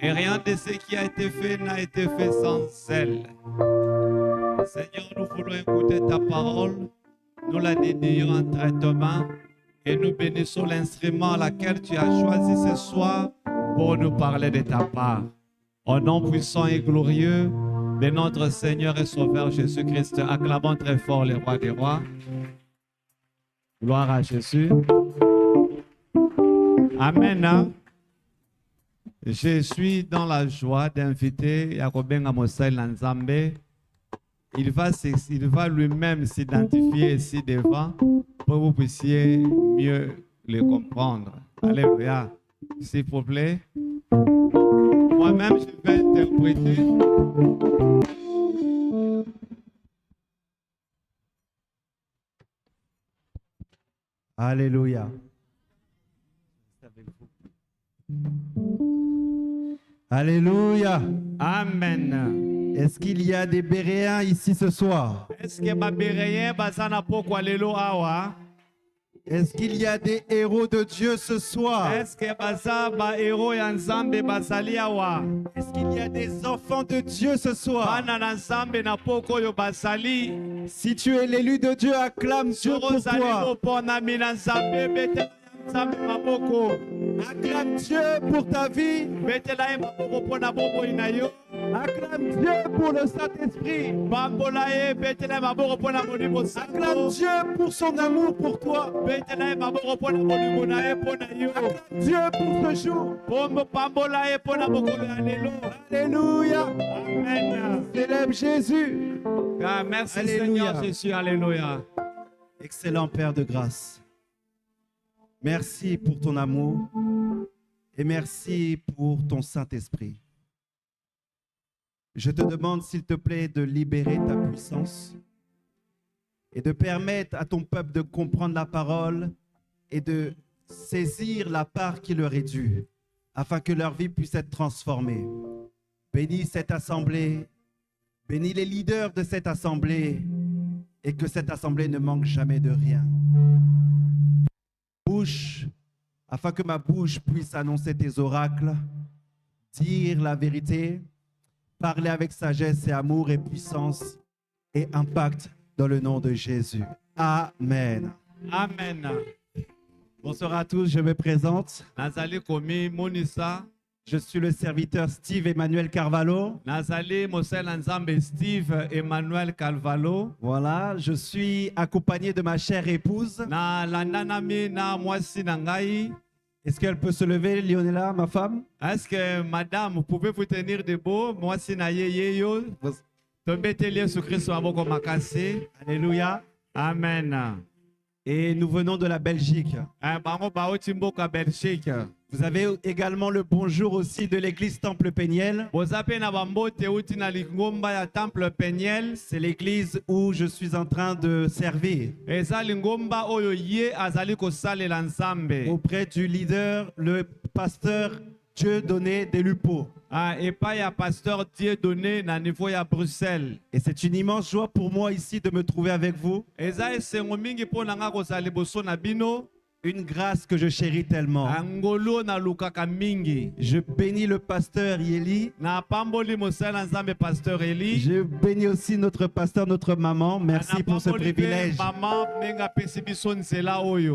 Et rien de ce qui a été fait n'a été fait sans elle. Seigneur, nous voulons écouter ta parole. Nous la dédions en traitement et nous bénissons l'instrument à laquelle tu as choisi ce soir pour nous parler de ta part. Au nom puissant et glorieux de notre Seigneur et Sauveur Jésus-Christ, acclamons très fort le roi des rois. Gloire à Jésus. Amen. Je suis dans la joie d'inviter Yakobenga Mosel Nzambe. Il va lui-même s'identifier ici devant pour que vous puissiez mieux le comprendre. Alléluia. S'il vous plaît. Moi-même, je vais interpréter. Alléluia. Alléluia. Amen. Est-ce qu'il y a des Béréens ici ce soir? Est-ce que les Béréens basana poko alelo awa? Est-ce qu'il y a des héros de Dieu ce soir? Est-ce que basaba héros yanzambe basali awa? Est-ce qu'il y a des enfants de Dieu ce soir? Bana nanzambe na poko yo basali. Si tu es l'élu de Dieu, acclame Dieu pour toi. Acclame Dieu pour ta vie. Acclame Dieu pour le Saint-Esprit. Acclame Dieu pour son amour pour toi. Acclame Dieu pour ce jour. Alléluia. Amen. Célèbre Jésus. Merci Alléluia. Seigneur Jésus. Alléluia. Excellent Père de grâce. Merci pour ton amour et merci pour ton Saint-Esprit. Je te demande, s'il te plaît, de libérer ta puissance et de permettre à ton peuple de comprendre la parole et de saisir la part qui leur est due, afin que leur vie puisse être transformée. Bénis cette assemblée, bénis les leaders de cette assemblée et que cette assemblée ne manque jamais de rien. Bouche, afin que ma bouche puisse annoncer tes oracles, dire la vérité, parler avec sagesse et amour et puissance et impact dans le nom de Jésus. Amen. Amen. Bonsoir à tous, je me présente. Nazali komi monisa. Je suis le serviteur Steve Emmanuel Carvalho. Nazali Mosel Nzambe Steve Emmanuel Carvalho. Voilà, je suis accompagné de ma chère épouse. Na landanami na mwasi nangai. Est-ce qu'elle peut se lever, Lionela, ma femme? Est-ce que madame, vous pouvez vous tenir debout? Mwasi na ye yo. Tombeteli Yesu Christ maboko makasi. Alléluia. Amen. Et nous venons de la Belgique. Bango baoti mboka Belgique. Vous avez également le bonjour aussi de l'église Temple Péniel. C'est l'église où je suis en train de servir. Auprès du leader, le pasteur Dieudonné Delupo. Et pas ya pasteur Dieudonné na niveau ya Bruxelles. Et c'est une immense joie pour moi ici de me trouver avec vous. Une grâce que je chéris tellement. Je bénis le pasteur Yeli. Je bénis aussi notre pasteur, notre maman. Merci pour ce privilège.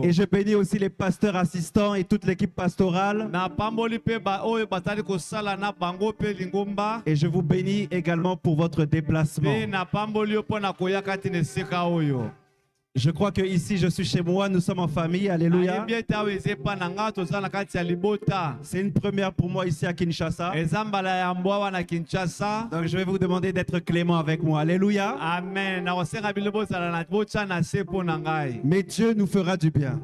Et je bénis aussi les pasteurs assistants et toute l'équipe pastorale. Et je vous bénis également pour votre déplacement. Je crois que ici je suis chez moi, nous sommes en famille, alléluia. C'est une première pour moi ici à Kinshasa. Donc je vais vous demander d'être clément avec moi, alléluia. Amen. Mais Dieu nous fera du bien.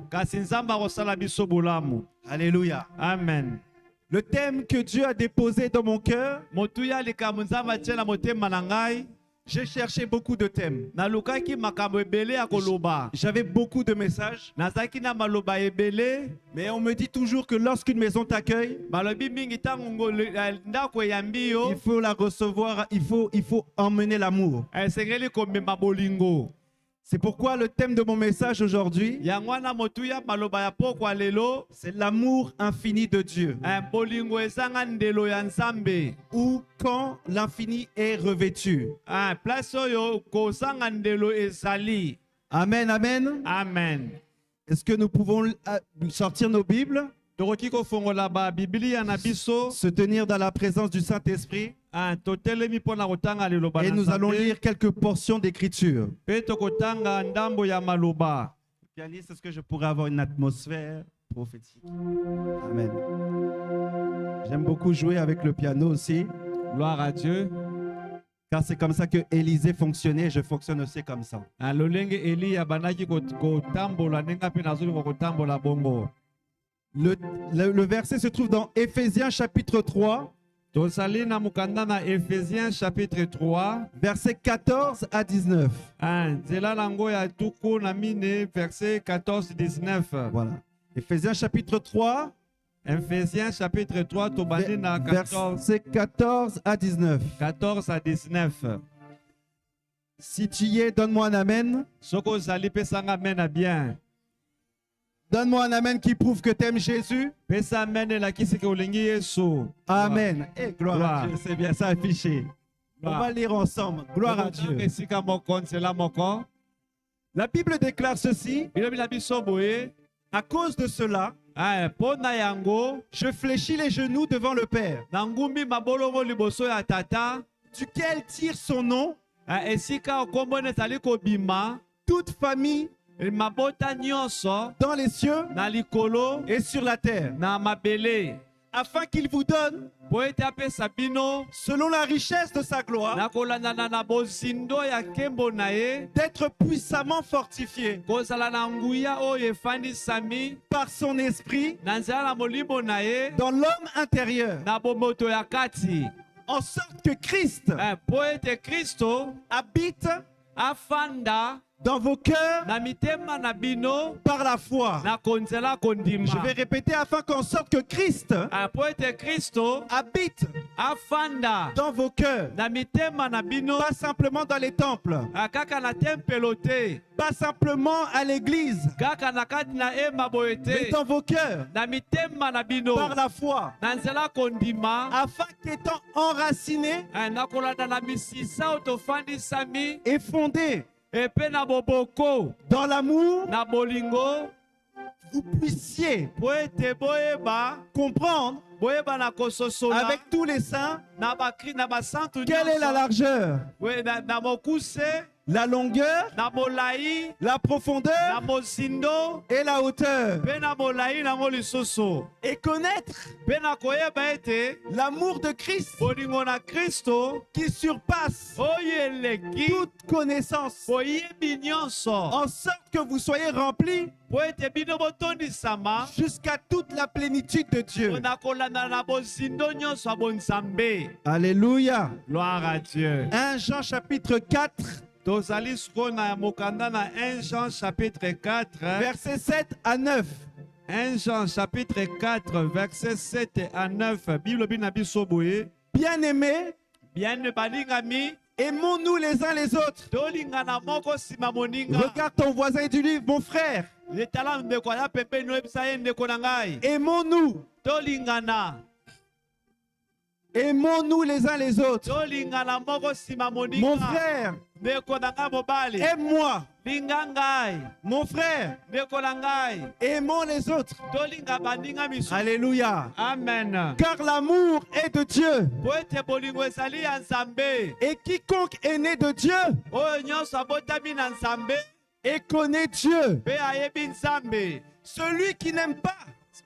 Alléluia. Amen. Le thème que Dieu a déposé dans mon cœur, j'ai cherché beaucoup de thèmes. J'avais beaucoup de messages. Mais on me dit toujours que lorsqu'une maison t'accueille, il faut la recevoir, il faut emmener l'amour. C'est pourquoi le thème de mon message aujourd'hui, yango wana motuya maloba ya pokwa lelo c'est l'amour infini de Dieu. bolingo ezanga ndelo ya nzambe Ou quand l'infini est revêtu. place oyo kozanga ndelo ezali. Amen, amen. Amen. Est-ce que nous pouvons sortir nos Bibles, tokoki kofongola ba biblia na biso se tenir dans la présence du Saint-Esprit totelemi mpona kotanga liloba na et nous allons Nzambe, lire quelques portions d'écriture. mpe tokotanga ndambo ya maloba. Pianiste, est-ce que je pourrais avoir une atmosphère prophétique? Amen. J'aime beaucoup jouer avec le piano aussi, Gloire à Dieu. car c'est comme ça que Élisée fonctionnait et je fonctionne aussi comme ça. lolenge Eliya bandaki kotambola ndenge mpe nazolinga kotambola bongo. Le verset se trouve dans Éphésiens chapitre 3, tozali na mokanda na Ephésiens chapitre 3 versets 14 à 19. nzela nango ya tuku na mine verset 14-19. Voilà. Éphésiens chapitre 3, Ephésiens chapitre 3 tobandi na 14 versets 14 à 19. à 19. Si tu y es, donne-moi un amen. Soko ozali pesanga amen na bien. Donne-moi un amen qui prouve que tu aimes Jésus. Pesa amen elakisi ke olingi Yesu. Amen. Et gloire à Gloire. Dieu, c'est bien ça affiché. On Gloire. va lire ensemble. Gloire à Dieu. Esika moko nzela moko. La Bible déclare ceci. Bilobi na biso boye. À cause de cela, Pona yango je fléchis les genoux devant le Père, na ngumbi mabolongo liboso ya tata. duquel tire son nom Esika okombo ezali kobima toute famille mabota nyonso dans les cieux na likolo et sur la terre, na mabele, afin qu'il vous donne, po ete apesa bino selon la richesse de sa gloire, na kolandana na bozindo ya nkembo na ye, d'être puissamment fortifié kozala na nguya oyo efandisami par son esprit na nzela na molimo na ye dans l'homme intérieur, na bomoto ya kati, en sorte que Christ po ete Kristo habite afanda dans vos cœurs na mitema na bino par la foi. na konzela kondima. Je vais répéter afin qu'en sorte que Christ Po ete Kristo habite afanda dans vos cœurs, na mitema na bino pas simplement dans les temples, kaka na tempelo te, pas simplement à l'église, kaka na kati na ema boye mais te, dans vos cœurs na mitema na bino par la foi, na nzela kondima, afin qu'étant enracinés na kolanda na misisa oyo tofandisami et fondés epe na boboko dans l'amour, na bolingo, vous puissiez po ete boyeba comprendre na kososola avec tous les saints na basantu quelle est la largeur, na mokuse, la longueur, na molai, la na profondeur mozindo, et la hauteur, mpe na molai nango lisusu, et connaître mpe na koyeba ete l'amour de Christ bolingo na Kristo qui surpasse oyo eleki toute connaissance, boyebi nyonso, en sorte que vous soyez remplis po ete bino botondisama jusqu'à toute la plénitude de Dieu. mpona kolanda na bozindo nyonso ya bonzambe. Alléluia. Gloire à Dieu. 1 Jean chapitre 4, tozali sikoyo na mokanda na 1 Jean chapitre 4 versets 7 à 9. 1 Jean chapitre 4 verset 7 à 9. Bible bina biso boye. Bien-aimés, Bien balingami, aimons-nous les uns les autres. tolingana moko sima moninga. Regarde ton voisin et dis-lui, mon frère, Letala ndeko ya pembeni oyebisa ye ndeko na ngai. aimons-nous. Tolingana. Aimons-nous les uns les autres. Tolingana moko sima moninga. Mon frère, ndeko na ngai mobali. aime-moi. Linga ngai. Mon frère, Ndeko na ngai. aimons les autres. Tolinga baninga misu. Alléluia. Amen. Car l'amour est de Dieu. Po ete bolingo ezali ya Nzambe. Et quiconque est né de Dieu Oyo nyonso abotami na Nzambe et connaît Dieu. mpe ayebi Nzambe. Celui qui n'aime pas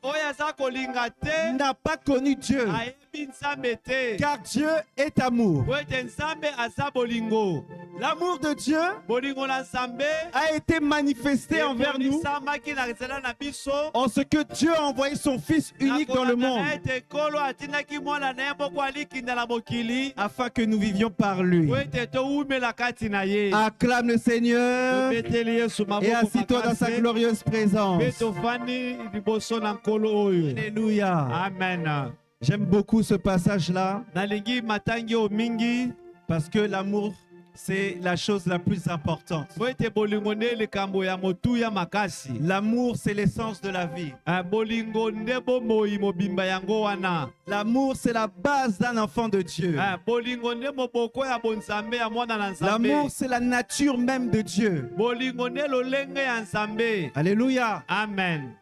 Oyo aza kolinga te n'a pas connu Dieu. ayebi Nzambe te. Car Dieu est amour. Po ete Nzambe aza bolingo. L'amour de Dieu Bolingo na Nzambe a été manifesté envers nous ebonisamaki na nzela na biso. en ce que Dieu a envoyé son Fils unique dans le monde na ete Nkolo atindaki mwana na ye moko alikinda na mokili afin que nous vivions par lui. po ete towumela kati na ye. Acclame le Seigneur Tobeteli Yesu et maboko assis-toi dans sa makasi. glorieuse présence. Mpe tofandi liboso na Nkolo oyo. Alléluia. Amen. J'aime beaucoup ce passage-là Nalingi matangi o mingi parce que l'amour, c'est la chose la plus importante. po ete bolingo nde likambo ya motuya makasi. L'amour, c'est l'essence de la vie. Bolingo nde bomoi mobimba yango wana. L'amour, c'est la base d'un enfant de Dieu. Bolingo nde moboko ya bonzambe ya mwana na nzambe. L'amour, c'est la nature même de Dieu. Bolingo nde lolenge ya nzambe. Alléluia. Amen.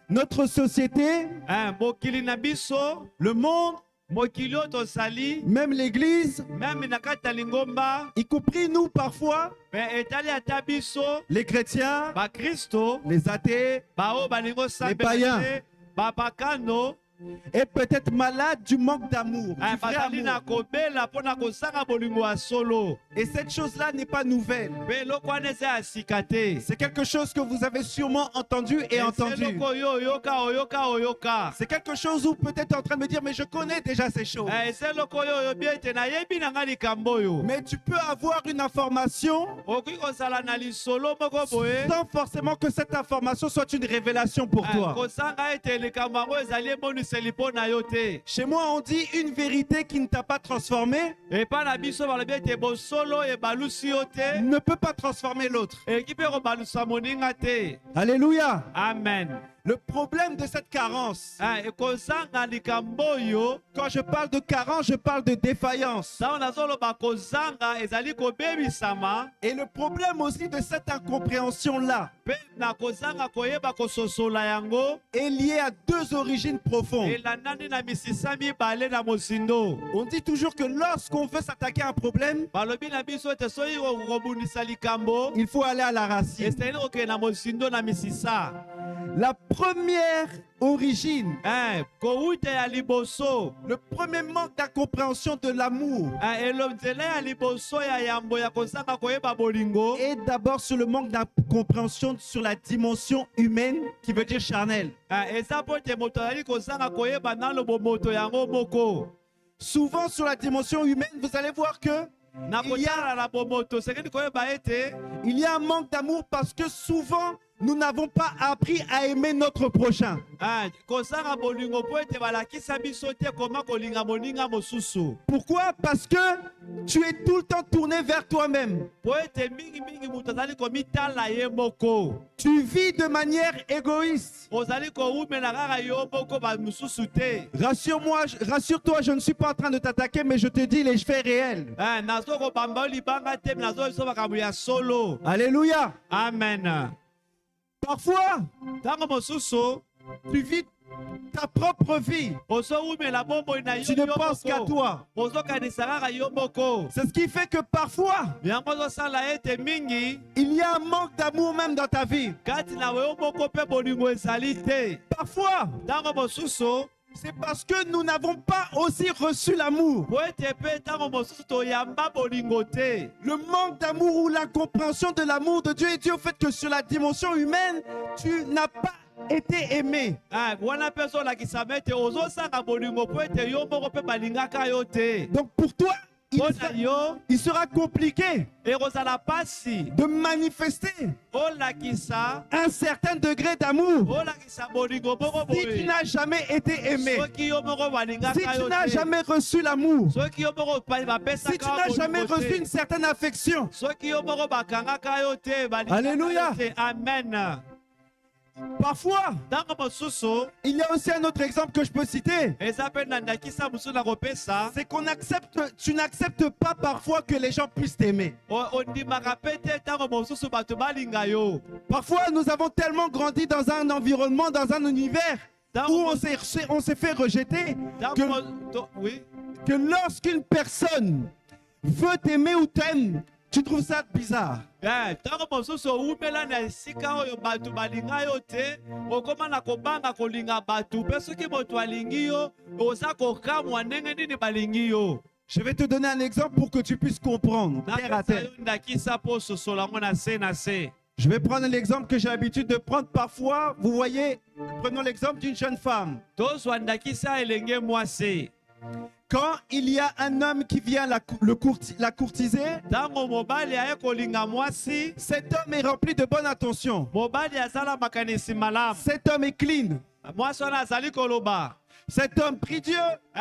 Notre société, mokili na biso, le monde, mokili oyo tozali, même l'église, même na kati ya lingomba, y compris nous parfois, etali ata biso, les chrétiens, bakristo, les athées, bao balingo les païens, babakano, et peut-être malades du manque d'amour, du vrai bazali na amour. kobela mpona kosanga bolingo ya solo. Et cette chose-là n'est pas nouvelle. Mpe eloko wana eza ya sika te. C'est quelque chose que vous avez sûrement entendu et entendu. eloko oyo oyoka. C'est quelque chose où peut-être en train de me dire, mais je connais déjà ces choses. eza eloko oyo oyobi ete nayebi na nga likambo oyo. Mais tu peux avoir une information okoki kozala na lisolo moko boye, sans forcément que cette information soit une révélation pour toi. kosanga ete likambo yango ezali emoniseli mpo na yo te. Chez moi, on dit une vérité qui ne t'a pas transformé epa na biso balobi ete bosolo ebalusi yo te, ne peut pas transformer l'autre. eki mpe kobalusa moninga te. Alléluia. Amen. Le problème de cette carence, ekozanga likambo oyo, quand je parle de carence, je parle de défaillance. ntango nazoloba kozanga ezali kobebisama, Et le problème aussi de cette incompréhension-là mpe na kozanga koyeba kososola yango, est lié à deux origines profondes. elandani na misisa mibale na mosindo. On dit toujours que lorsqu'on veut s'attaquer à un problème, balobi na biso ete soki kobundisa likambo, il faut aller à la racine. esali kokende na mosindo na misisa. La première origine, kowuta ya liboso, le premier manque d'incompréhension de l'amour nzela ya liboso ya yambo ya kozanga koyeba bolingo, est d'abord sur le manque d'incompréhension sur la dimension humaine, qui veut dire charnelle. eza mpo ete moto azali kozanga koyeba nalo bomoto yango moko. Souvent sur la dimension humaine, vous allez voir que na kotala na bomoto sekeni koyeba ete il y a un manque d'amour parce que souvent nous n'avons pas appris à aimer notre prochain. kozanga bolingo mpo ete balakisa biso te koma kolinga moninga mosusu. Pourquoi? Parce que tu es tout le temps tourné vers toi-même. Po ete mingi moto azali komitala ye moko. Tu vis de manière égoïste. ozali kowumela kaka yo moko bamosusu te. Rassure-toi, je ne suis pas en train de t'attaquer, mais je te dis les faits réels. nazo kobamba yo libanga te, nazo biso makambo ya solo. Alléluia. Amen. Parfois, ntango mosusu tu vis ta propre vie. ozowumela bomoi na yo Tu ne penses qu'à toi. ozokanisa kaka yo moko. C'est ce qui fait que parfois, yango ozosala ete mingi il y a un manque d'amour même dans ta vie. kati na yo moko mpe bolingo ezali te. Parfois, ntango mosusu c'est parce que nous n'avons pas aussi reçu l'amour. po ete mpe ntango mosusu toyamba bolingo te. Le manque d'amour ou l'incompréhension de l'amour de Dieu est dû au fait que sur la dimension humaine, tu n'as pas été aimé. wana mpe ozolakisama ete ozosanga bolingo po ete yo moko mpe balingaka yo te. Donc pour toi, il sera compliqué ekozala pasi de manifester olakisa un certain degré d'amour olakisa bolingo moko si tu boye n'as jamais été aimé, soki yo moko si balingaka tu yo n'as te, jamais reçu l'amour, soki yo moko si tu bapesaka n'as jamais bolingo reçu te, une certaine affection. soki yo moko bakangaka yo te, balingaka Alléluia. yo te. Amen. Parfois, ntango mosusu il y a aussi un autre exemple que je peux citer. eza mpe na ndakisa mosusu na kopesa, C'est tu n'acceptes pas parfois que les gens puissent t'aimer. ondimaka mpe te ntango mosusu bato balinga yo. Parfois, nous avons tellement grandi dans un environnement, dans un univers où on s'est fait rejeter Oui. que lorsqu'une personne veut t'aimer ou t'aime, tu trouves ça bizarre. ntango mosusu owumela na esika oyo bato balinga yo te, okoma na kobanga kolinga bato, mpe soki moto alingi yo oza kokamwa ndenge nini balingi yo. Je vais te donner un exemple pour que tu puisses comprendre. Terre à napesa terre. yo ndakisa mpo ososola ngo na se na se. Je vais prendre l'exemple que j'ai l'habitude de prendre parfois. Vous voyez, prenons l'exemple d'une jeune femme. tozwa ndakisa elenge mwasi. Quand il y a un homme qui vient la courtiser, ntango mobali aye kolinga mwasi, cet homme est rempli de bonne attention. mobali azala makanisi malamu. Cet homme est clean. mwasi wana azali koloba Cet homme prie Dieu.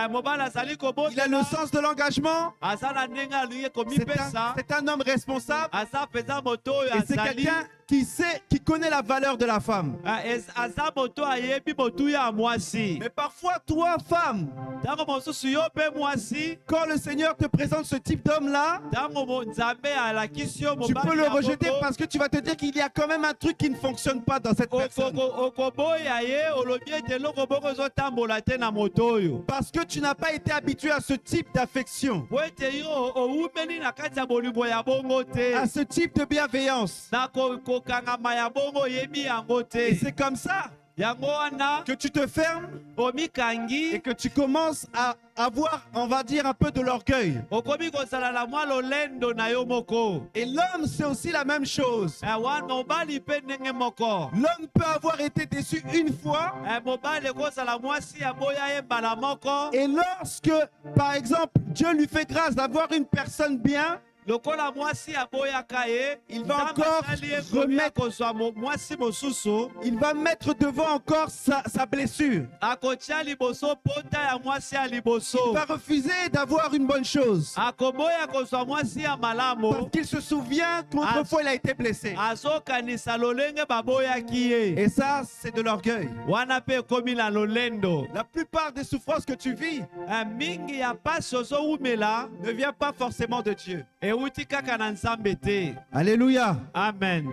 mobali azali Il a le sens de l'engagement. aza na ndenge alingi C'est komipesa un homme responsable. aza mpenza moto oyo Et c'est azali quelqu'un qui sait, qui connaît la valeur de la femme. aza moto ayebi motuya ya mwasi. Mais parfois, toi, femme, Ntango mosusu yo mpe mwasi, quand le Seigneur te présente ce type d'homme-là, ntango Nzambe alakisi yo tu mobali peux le ya rejeter bongo, parce que tu vas te dire qu'il y a quand même un truc qui ne fonctionne pas dans cette personne. okoboya ye olobi ete eloko moko ezotambola te na moto oyo. Parce que tu n'as pas été habitué à ce type d'affection, Po ete yo owumeli na kati ya bolingo ya bongo te, à ce type de bienveillance. na kokangama ya bongo oyebi yango Et te. c'est comme ça Yango wana que tu te fermes et omikangi que tu commences à avoir, on va dire, un peu de l'orgueil. okomi kozala na mwa lolendo na yo moko. Et l'homme, c'est aussi la même chose. Wana mobali mpe ndenge moko. L'homme peut avoir été déçu une fois. Mobali ekozala mwasi ya boya ye mbala moko. Et lorsque, par exemple, Dieu lui fait grâce d'avoir une personne bien, Lokola mwasi aboyaka ye, il va Nzambe encore asali ye komi remettre, akozwa mwasi mosusu, il va mettre devant encore sa blessure. akotia liboso pota ya mwasi ya Il liboso. va refuser d'avoir une bonne chose. Akoboya kozwa mwasi ya Parce malamu, qu'il se souvient qu'autrefois il a été blessé. azokanisa lolenge baboyaki ye. Et ça, c'est de l'orgueil. Wana pe ekomi na lolendo. La plupart des souffrances que tu vis Mingi ya pasi ozowumela ne viennent pas forcément de Dieu. ewuti kaka na Nzambe te. Alléluia. Amen.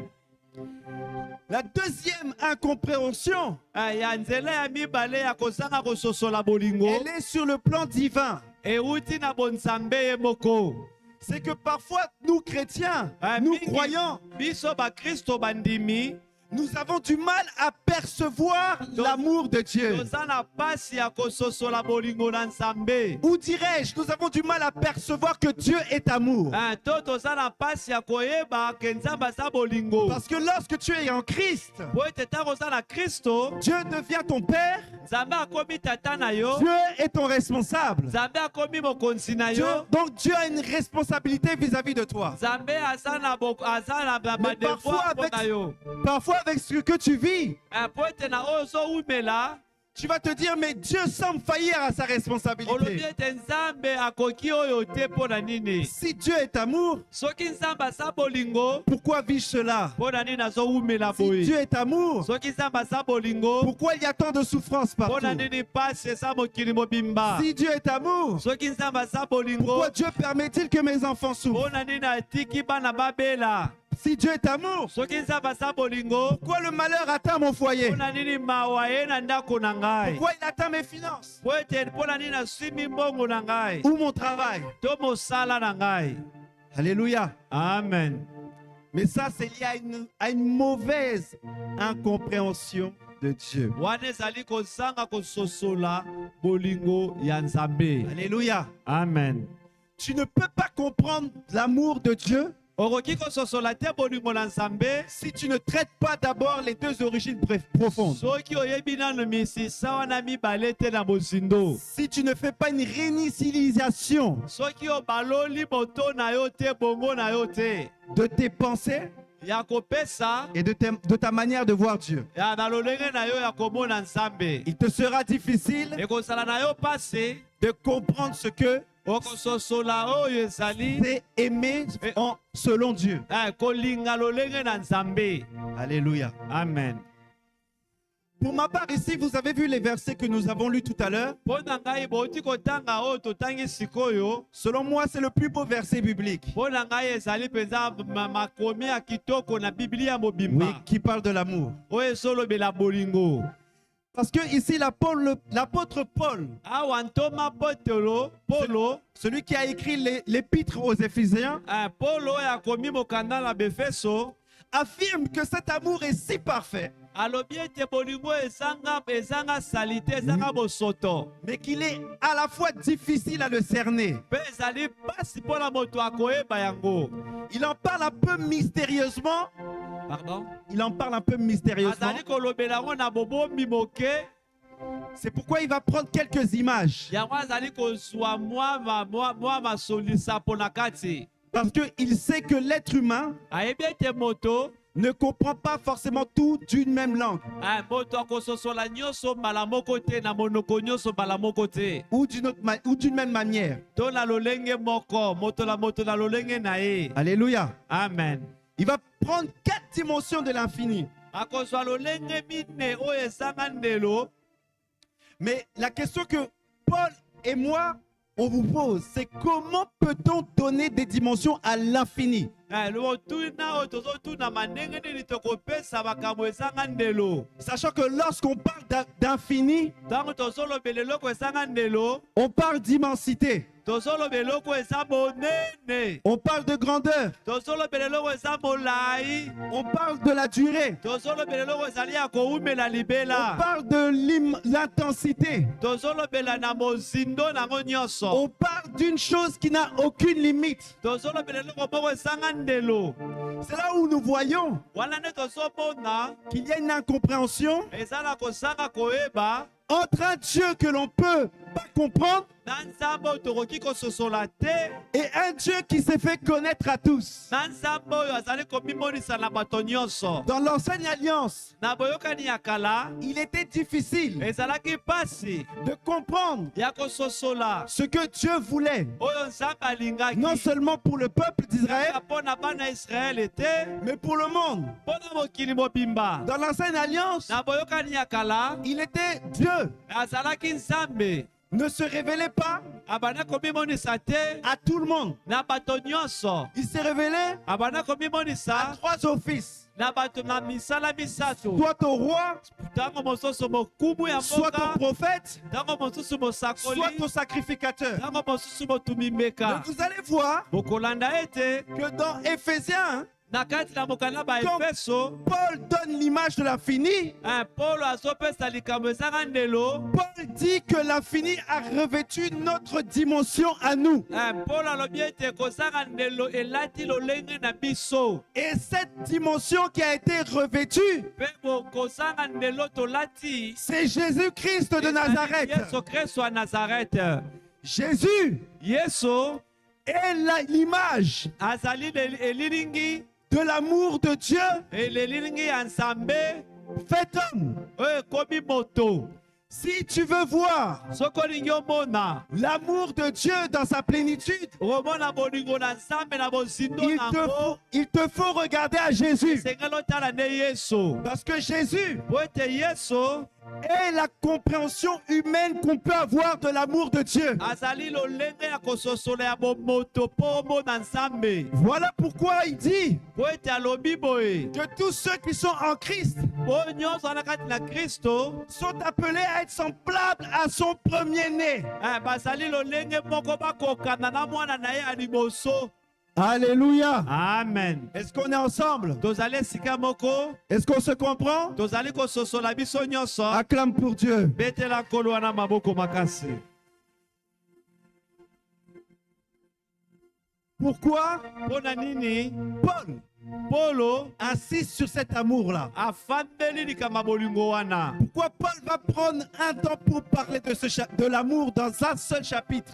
La deuxième incompréhension, Ya nzela ya mibale ya kozanga kososola bolingo elle est sur le plan divin. ewuti na bonzambe ye moko. C'est que parfois, nous chrétiens, nous Mingi croyants, biso bakristo bandimi nous avons du mal à percevoir l'amour de Dieu. toza na pasi ya kososola bolingo na Nzambe. Ou dirais-je, nous avons du mal à percevoir que Dieu est amour. To toza na pasi ya koyeba ke Nzambe aza bolingo. Parce que lorsque tu es en Christ, Po ete ntango oza na Kristo, Dieu devient ton Père, Nzambe akomi tata na yo, Dieu est ton responsable. Nzambe akomi mokonzi na yo. Donc Dieu a une responsabilité vis-à-vis de toi. Nzambe aza na badevoir mpo na yo. Parfois avec ce que tu vis, Po ete na oyo ozowumela, tu vas te dire, mais Dieu semble faillir à sa olobi responsabilité. ete Nzambe akoki oyo te mpo na nini. Si Dieu est amour, Soki Nzambe aza bolingo, pourquoi vis-je cela? mpo na nini nazowumela Si boye. Dieu est amour, Soki Nzambe aza bolingo, pourquoi il y a tant de souffrance mpo partout? na nini pasi eza mokili mobimba. Si Dieu est amour, Soki Nzambe aza bolingo, pourquoi Dieu permet-il que mes enfants souffrent? mpo na nini atiki bana babela. Si Dieu est amour, Soki Nzambe aza bolingo, pourquoi le malheur atteint mon foyer? mpo na nini mawa ye na ndako na ngai. Pourquoi il atteint mes finances? Mpo na nini asimi mbongo na ngai Ou mon travail? to mosala na ngai. Alléluia. Amen. Mais ça, c'est lié à une mauvaise incompréhension de Dieu. Wana ezali kozanga kososola bolingo ya Nzambe. Alléluia. Amen. Tu ne peux pas comprendre l'amour de Dieu Okoki kososola te bolingo na Nzambe si tu ne traites pas d'abord les deux origines profondes. soki oyebi nano misisa wana mibale te na bozindo. Si tu ne fais pas une réinitialisation Soki obaloli moto na yo te bongo na yo te de tes pensées ya kopesa et de ta manière de voir Dieu, ya na lolenge na yo ya komona Nzambe, il te sera difficile ekozala na yo pasi de comprendre ce que okososola oyo ezali c'est aimer selon Dieu. kolinga lolenge na Nzambe. Alléluia. Amen. Pour ma part ici, vous avez vu les versets que nous avons lus tout à l'heure. Mpo na ngai bouti kotanga oyo totangi sikoyo, Selon moi, c'est le plus beau verset biblique. mpo na ngai ezali mpenza makomi ya kitoko na Biblia mobimba Oui, qui parle de l'amour. oyo ezolobela bolingo. Parce que ici, l'apôtre Paul, Awa ntoma Polo, celui qui a écrit l'épître aux Éphésiens, Polo oyo akomi mokanda na Befeso, affirme que cet amour est si parfait, alobi ete bolingo ezanga salite, ezanga bosoto, mais qu'il est à la fois difficile à le cerner. mpe ezali pasi mpo na moto akoyeba yango. Il en parle un peu mystérieusement. Pardon? Il en parle un peu mystérieusement. Azali kolobela yango na bobomi moke, C'est pourquoi il va prendre quelques images. yango azali kozwa mwa masolisa mpo na kati. Parce qu'il sait que l'être humain Ayebi ete moto ne comprend pas forcément tout d'une même langue moto akososola nyonso mbala moko te na monoko nyonso mbala moko te ou d'une même manière. to na lolenge moko moto na lolenge na ye. Alléluia. Amen. Il va prendre 4 dimensions de l'infini. Akozwa lolenge mine oyo ezanga ndelo. Mais la question que Paul et moi, on vous pose, c'est comment peut-on donner des dimensions à l'infini? Sachant que lorsqu'on parle d'infini, on parle d'immensité. On parle de grandeur. On parle de la durée. On parle de l'intensité. On parle d'une chose qui n'a aucune limite. C'est là où nous voyons qu'il y a une incompréhension entre un Dieu que l'on peut pas comprendre et un Dieu qui s'est fait connaître à tous. Dans l'ancienne alliance, il était difficile de comprendre ce que Dieu voulait, non seulement pour le peuple d'Israël, mais pour le monde. Dans l'ancienne alliance, il était Dieu, ne se révélait pas à tout le monde. Il s'est révélé à 3 offices. Soit au roi, soit au prophète, soit au sacrificateur. Mais vous allez voir que dans Éphésiens, quand Paul donne l'image de l'infini, Paul dit que l'infini a revêtu notre dimension à nous. Et cette dimension qui a été revêtue, c'est Jésus-Christ de Nazareth. Jésus est l'image de l'amour de Dieu fait homme. Si tu veux voir l'amour de Dieu dans sa plénitude, il te faut regarder à Jésus. Parce que Jésus est la compréhension humaine qu'on peut avoir de l'amour de Dieu. Voilà pourquoi il dit que tous ceux qui sont en Christ sont appelés à être semblables à son premier-né. Alléluia. Amen. Est-ce qu'on est ensemble? Est-ce qu'on se comprend? Acclame pour Dieu. Pourquoi Paul insiste sur cet amour-là? Pourquoi Paul va prendre un temps pour parler de l'amour dans un seul chapitre?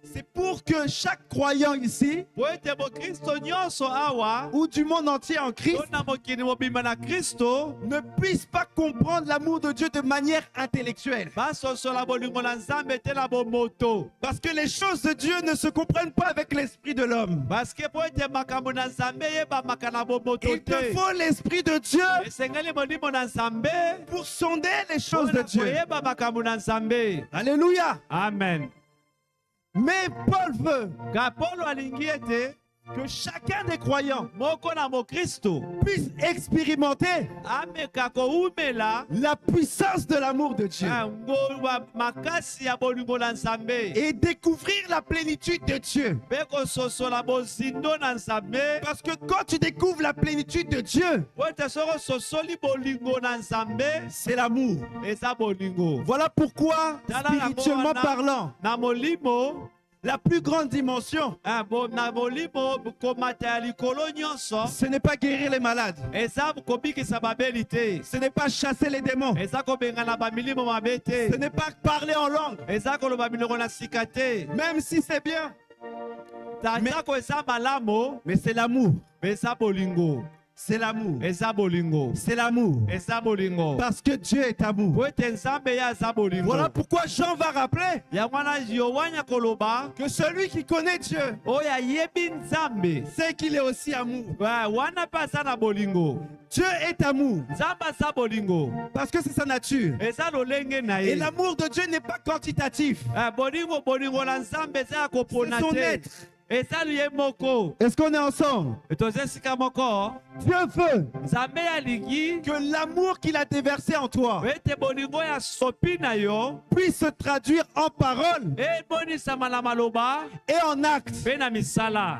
C'est pour que chaque croyant ici, ou du monde entier en Christ, ne puisse pas comprendre l'amour de Dieu de manière intellectuelle. Parce que les choses de Dieu ne se comprennent pas avec l'esprit de l'homme. Il te faut l'esprit de Dieu pour sonder les choses de Dieu. Alléluia. Amen. Mais Paul veut que chacun des croyants puisse expérimenter la puissance de l'amour de Dieu et découvrir la plénitude de Dieu. Parce que quand tu découvres la plénitude de Dieu, c'est l'amour. Voilà pourquoi, spirituellement parlant, la plus grande dimension, ce n'est pas guérir les malades. Ce n'est pas chasser les démons. Ce n'est pas parler en langue. Même si c'est bien. Tako eza malamo, Mais c'est l'amour. eza bolingo. C'est l'amour. Eza bolingo. C'est l'amour. Eza bolingo. Parce que Dieu est amour. Po ete Nzambe ya aza bolingo. Voilà pourquoi Jean va rappeler Yango wana Yohana koloba, que celui qui connaît Dieu oyo ayebi Nzambe, sait qu'il est aussi amour. wana mpe aza na bolingo. Dieu est amour Nzambe aza bolingo. parce que c'est sa nature. Eza lolenge na Et ye. l'amour de Dieu n'est pas quantitatif. Bolingo na Nzambe eza ya kopona C'est son te. être. Eza ye moko. Est-ce qu'on est ensemble? Toza esika moko. Dieu veut Nzambe alingi que l'amour qu'il a déversé en toi ete bolingo ya sopi na yo puisse se traduire en paroles ebonisama na maloba et en actes. mpe na misala.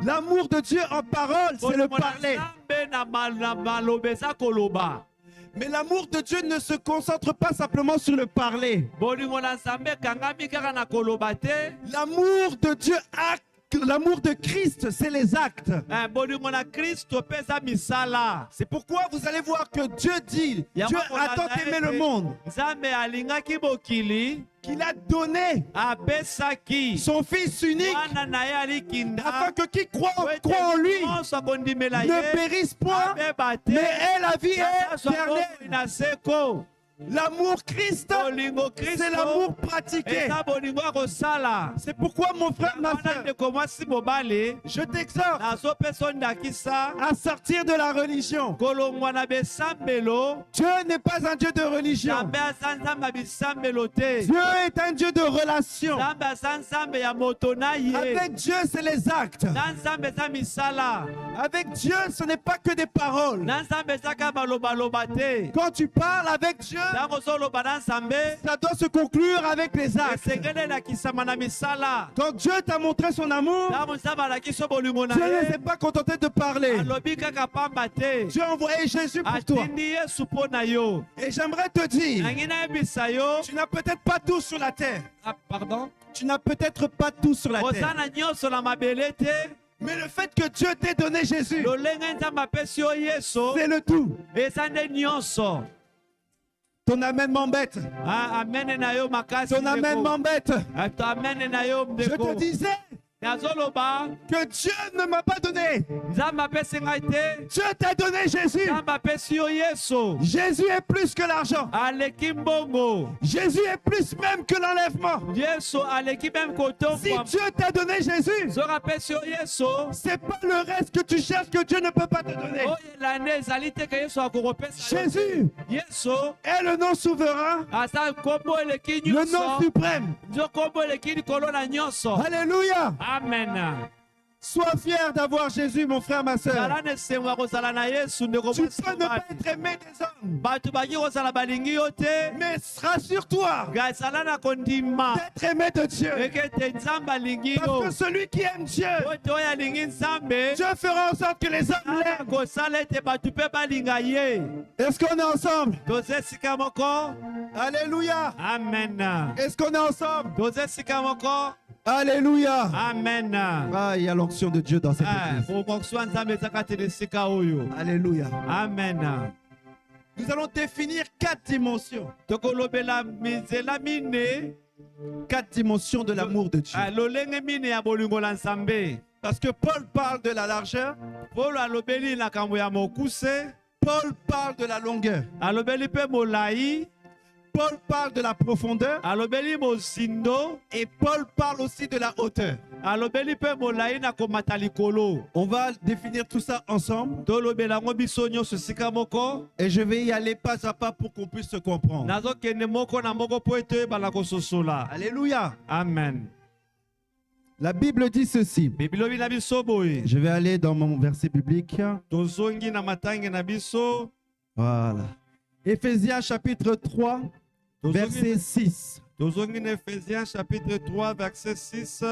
L'amour de Dieu en paroles, c'est le Bolingo na parler. Nzambe na maloba eza koloba. Mais l'amour de Dieu ne se concentre pas simplement sur le parler. Bolingo na Nzambe ekangami kaka na koloba te. L'amour de Dieu acte. L'amour de Christ, c'est les actes. Bolingo na Kristo mpe eza misala. C'est pourquoi vous allez voir que Dieu dit, Yango Dieu kolanda a tant aimé le ete monde Nzambe alingaki mokili qu'il a donné apesaki son Fils unique mwana na ye alikinda afin que qui croit po en ete lui nyonso akondimela ne ye périsse point, abeba te mais ait la vie azwa éternelle. bomoi na seko. L'amour Christ, Bolingo c'est Kristo l'amour pratiqué. eza bolingo ya kosala. C'est pourquoi mon frère, ma Wana soeur, ndeko mwasi mobali je t'exhorte nazopesa ndakisa à sortir de la religion. kolongwa na besambelo. Dieu n'est pas un Dieu de religion. Nzambe aza Nzambe ya bisambelo te. Dieu est un Dieu de relation. Nzambe aza Nzambe ya moto na ye. Avec Dieu, c'est les actes. Na Nzambe eza misala. Avec Dieu, ce n'est pas que des paroles. Na Nzambe eza kaka balobaloba te. Quand tu parles avec Dieu, Ntango ozoloba na Nzambe ça doit se conclure avec les actes. esengeli elakisama na misala. Quand Dieu t'a montré son amour, Ntango Nzambe alakisi bolingo na Dieu ne ye s'est pas contenté de parler. alobi kaka pamba te. Dieu a envoyé Jésus pour toi. atindi Yesu mpo na yo. Et j'aimerais te dire, Nangi nayebisa yo. tu n'as peut-être pas tout sur la terre. Pardon? Tu n'as peut-être pas tout sur la Oza terre. na nyonso na mabele te. Mais le fait que Dieu t'ait donné Jésus, Lolenge Nzambe apesi yo Yesu c'est le tout. eza nde nyonso. Ton amen m'embête. Amene na yo makasi Ton amen ndeko. m'embête. Amene na yo Je ndeko. te disais Nazoloba que Dieu ne m'a pas donné. Nzambe apesi ngai te. Dieu t'a donné Jésus. Nzambe apesi yo Yesu. Jésus est plus que l'argent. Aleki mbongo. Jésus est plus même que l'enlèvement. Yesu aleki même Si kotongwa. Dieu t'a donné Jésus, Soki apesi yo Yesu. c'est pas le reste que tu cherches que Dieu ne peut pas te donner. Oyela nde ezali te ke Yesu akokopesa yo. Jésus Yesu est le nom souverain, aza nkombo eleki le nom nyonso. suprême. Nzo nkombo eleki likolo na nyonso. Alléluia. Amen. Sois fier d'avoir Jésus, mon frère, ma soeur. zala na esengo ya kozala na Yesu ndeko Tu mwasi peux ne pas mobali. être aimé des hommes, Bato baki kozala balingi yo te. mais rassure-toi Ngai zala na kondima d'être aimé de Dieu. eke ete Nzambe alingi Parce yo. que celui qui aime Dieu, Po ete oyo alingi Nzambe Dieu fera en sorte que les hommes ala l'aiment. kosala ete bato mpe balinga ye. Est-ce qu'on est ensemble? Toza esika moko. Alléluia. Amen. Est-ce qu'on est ensemble? Toza esika moko. Alléluia. Amen. Ah, il y a l'onction de Dieu dans cette église. bomokusu ya Nzambe eza kati na esika oyo. Alléluia. Amen. Nous allons définir 4 dimensions. Tokolobela mizela mine. 4 dimensions de l'amour de Dieu. Lolenge mine ya bolingo na Nzambe. Parce que Paul parle de la largeur, Polo alobeli na kambo ya mokuse. Paul parle de la longueur, Alobeli mpe molai. Paul parle de la profondeur Alobeli mozindo. et Paul parle aussi de la hauteur. Alobeli mpe molai na komata likolo. On va définir tout ça ensemble Tolobela ngo biso nyonso esika moko. et je vais y aller pas à pas pour qu'on puisse se comprendre. Nazokende moko na moko po ete oyebala kososola. Alléluia. Amen. La Bible dit ceci. Bibilobi na biso boye. Je vais aller dans mon verset biblique. Tozongi na matangi na biso. Voilà. Éphésiens chapitre 3, verset 6. Tozongi na Ephésiens chapitre 3 verset 6.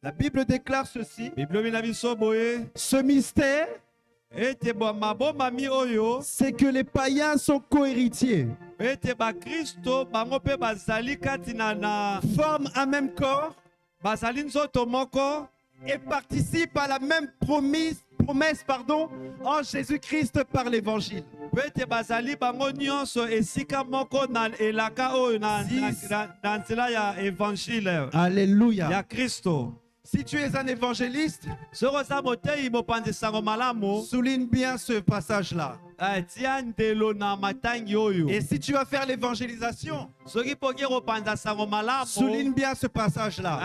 La Bible déclare ceci. Bibilobi na biso boye. Ce mystère, Ete mabomami oyo. c'est que les païens sont co-héritiers, Ete bakristo bango mpe bazali kati na forment un même corps bazali nzoto moko. et participent à la même promesse en Jésus-Christ par l'évangile. Ete bazali bango nyonso esika moko na elaka oyo na nzela ya évangile Alléluia. ya Kristo. Si tu es un évangéliste, Soko oza motei mopanzi sango malamu, souligne bien ce passage-là. tia ndelo na matangi oyo. Et si tu vas faire l'évangélisation, Soki poki kopanza sango malamu, souligne bien ce passage-là.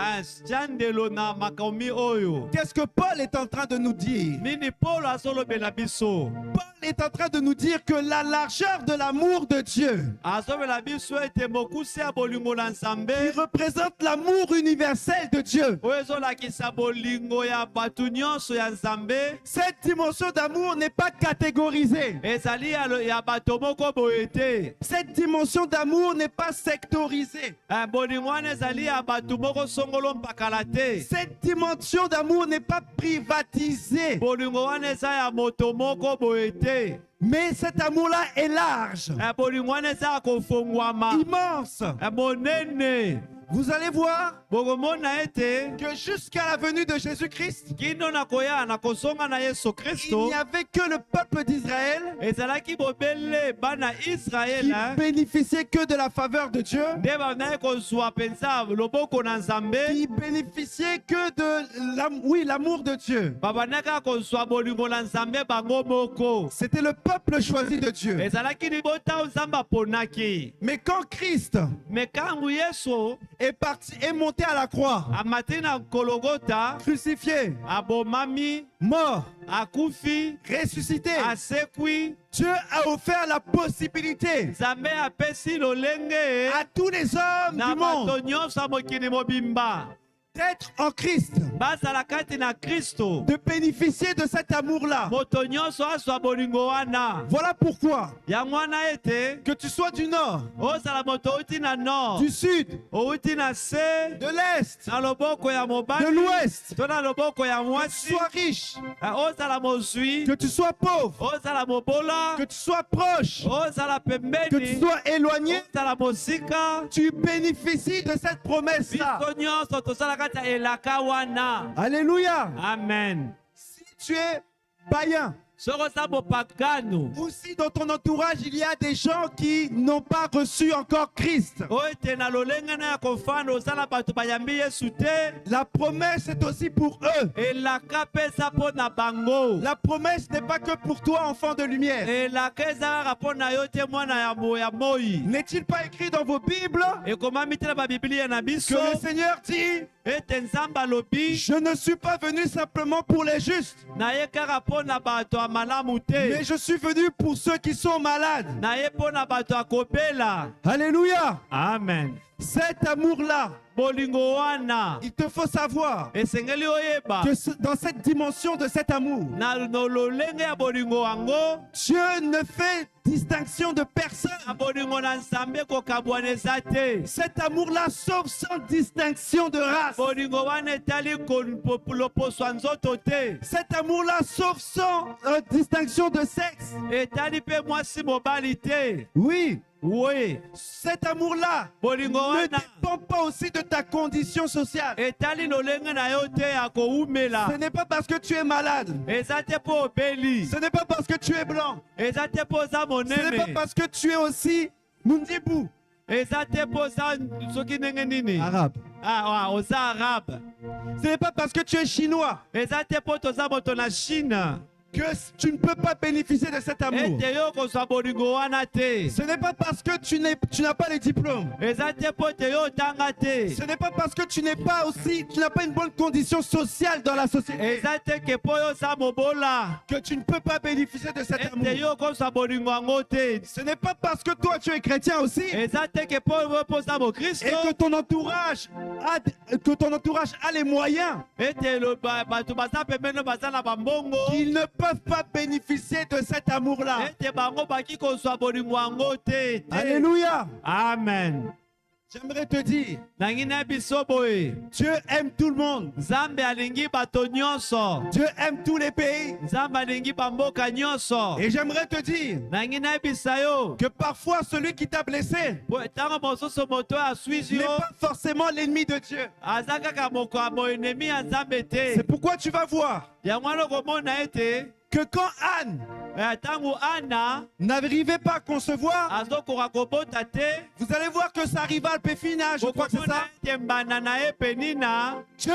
tia ndelo na makomi oyo. Qu'est-ce que Paul est en train de nous dire? Nini Paulo azolobela biso? Paul est en train de nous dire que la largeur de l'amour de Dieu, Azobela biso ete mokuse ya bolingo na qui Nzambe, représente l'amour universel de Dieu, oyo ezolakisa bolingo ya bato nyonso ya Nzambe, cette dimension d'amour n'est pas catégorisée. ezali ya bato moko boye te. Cette dimension d'amour n'est pas sectorisée. Bolingo wana ezali ya bato moko songolo mpakala te. Cette dimension d'amour n'est pas privatisée. Bolingo wana eza ya moto moko boye te. Mais cet amour-là est large, Bolingo wana eza ya kofongwama, immense. monene. Vous allez voir Bokomona ete que jusqu'à la venue de Jésus-Christ, kino na koya na kozonga na Yesu il Kristo, n'y avait que le peuple d'Israël ezalaki bobele bana qui Israela bénéficiait que de la faveur de Dieu, nde bandaki kozwa mpenza loboko na Nzambe, qui bénéficiait que de l'amour de Dieu. babandaki kozwa bolingo na Nzambe bango moko. C'était le peuple choisi de Dieu. Ezalaki libota oyo Nzambe aponaki. Mais quand Christ Me kangu Yesu est monté à la croix, amati na Kologota, crucifié, abomami, mort, akufi, ressuscité, asekwi, Dieu a offert la possibilité Nzambe apesi lolenge à tous les hommes na du bato monde nyonso ya mokili mobimba d'être en Christ, bazala kati na Kristo, de bénéficier de cet amour-là. moto nyonso azwa bolingo wana. Voilà pourquoi, Yango wana ete que tu sois du nord, ozala moto outi na nord, du sud, outi na se, de l'est, na loboko ya de mobali l'ouest, to na loboko ya que tu mwasi, sois riche, ozala mozwi, que tu sois pauvre, ozala mobola, que tu sois proche, ozala que tu pembeni, sois éloigné, ozala mosika, tu bénéficies de cette promesse-là. biso nyonso tozala kati ya elaka wana. Alléluia. Amen. Si tu es païen, Soki oza mopagano ou si dans ton entourage il y a des gens qui n'ont pas reçu encore Christ, oyo ete na lolenge na ya kofanda ozala bato bayambi Yesu te, la promesse est aussi pour eux. elaka mpe eza mpo na bango. La promesse n'est pas que pour toi, enfant de lumière. elaka eza kaka mpo na yo te mwana ya moi. N'est-il pas écrit dans vos Bibles ekomami te na babiblia na que biso le Seigneur dit: ete Nzambe alobi je ne suis pas venu simplement pour les justes, naye kaka mpo na bato ya malamu te, mais je suis venu pour ceux qui sont malades. naye mpo na bato ya kobela. Alléluia. Amen. Cet amour-là, bolingo wana il te faut savoir esengeli oyeba que dans cette dimension de cet amour, na lolenge ya bolingo yango, Dieu ne fait distinction de personne. na bolingo na Nzambe kokabwana eza te. Cet amour-là sauve sans distinction de race. bolingo wana etali loposo ya nzoto te, Cet amour-là sauve sans distinction de sexe. etali mpe mwasi mobali te. Oui, Oui, cet amour-là bolingo ne wana dépend pas aussi de ta condition sociale. etali lolenge na yo te ya koumela. Ce n'est pas parce que tu es malade. eza te mpo obeli, Ce n'est pas parce que tu es blanc. eza te mpo oza Ce n'est pas monene, parce que tu es aussi Mundibou, eza te mpo oza soki ndenge nini, arabe. oza arabe, Ce n'est pas parce que tu es chinois eza te mpo toza moto na Chine que tu ne peux pas bénéficier de cet amour. ete yo kozwa bolingo wana te. Ce n'est pas parce que tu n'as pas les diplômes. eza te mpo ete yo otanga te. Ce n'est pas parce que tu n'as pas une bonne condition sociale dans la société eza te ke mpo yo oza mobola que tu ne peux pas bénéficier de cet ete amour. yo kozwa bolingo yango te. Ce n'est pas parce que toi tu es chrétien aussi eza te ke mpo yo mpo oza et mokristo que ton entourage a les moyens ete bato baza pembeni baza na bambongo qu'ils ne peuvent pas bénéficier de cet amour-là. ete bango baki kozwa bolingo yango te. Alléluia. Amen. J'aimerais te dire, nangi na biso boye, Dieu aime tout le monde. Nzambe alingi bato nyonso, Dieu aime tous les pays. Nzambe alingi bamboka nyonso. Et j'aimerais te dire nangi na bisa yo que parfois celui qui t'a blessé ntango mosusu moto oyo aswizi n'est yo pas forcément l'ennemi de Dieu. aza kaka moenemi ya Nzambe te. C'est pourquoi tu vas voir yango wana okomona ete que quand Anne ntango Ana n'arrivait pas à concevoir, azokoka kobota te, vous allez voir que sa rivale Péphina, je crois que c'est okomona ça, ete mbanda na ye Penina Dieu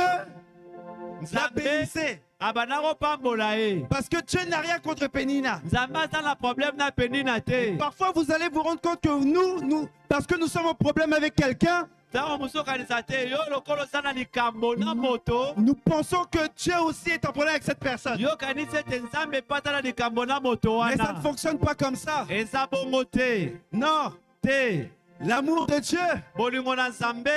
La bénissez. abanako pambola ye. Parce que Dieu n'a rien contre Pénina. Nzambe aza na problème na Penina te. Parfois, vous allez vous rendre compte que parce que nous sommes en problème avec quelqu'un, Ntango mosusu okanisa te yo lokolo oza na likambo na moto. nous pensons que Dieu aussi est en problème avec cette personne. Yo kanisi ete Nzambe mpe aza na likambo na moto Mais ça ne wana. fonctionne pas comme ça. Eza bongo te. Non. Te. L'amour de Dieu, Bolingo na Nzambe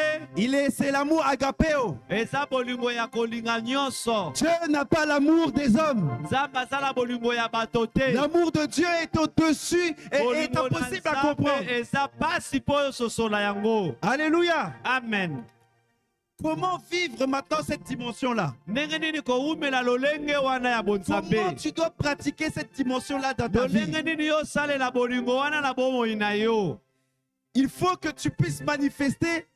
c'est l'amour agapéo. eza bolingo ya kolinga nyonso. Dieu n'a pas l'amour des hommes. Nzambe aza na bolingo ya bato te. L'amour de Dieu est au-dessus et est Bolingo na impossible à Nzambe comprendre. eza pasi mpo oyo sosola yango. Alléluia. Amen. Comment vivre maintenant cette dimension-là? Ndenge nini kowumela lolenge wana ya Comment bonzambe? tu dois pratiquer cette dimension-là dans ta vie? Lolenge nini yo osalela bolingo wana na bomoi na yo? Il faut que tu puisses manifester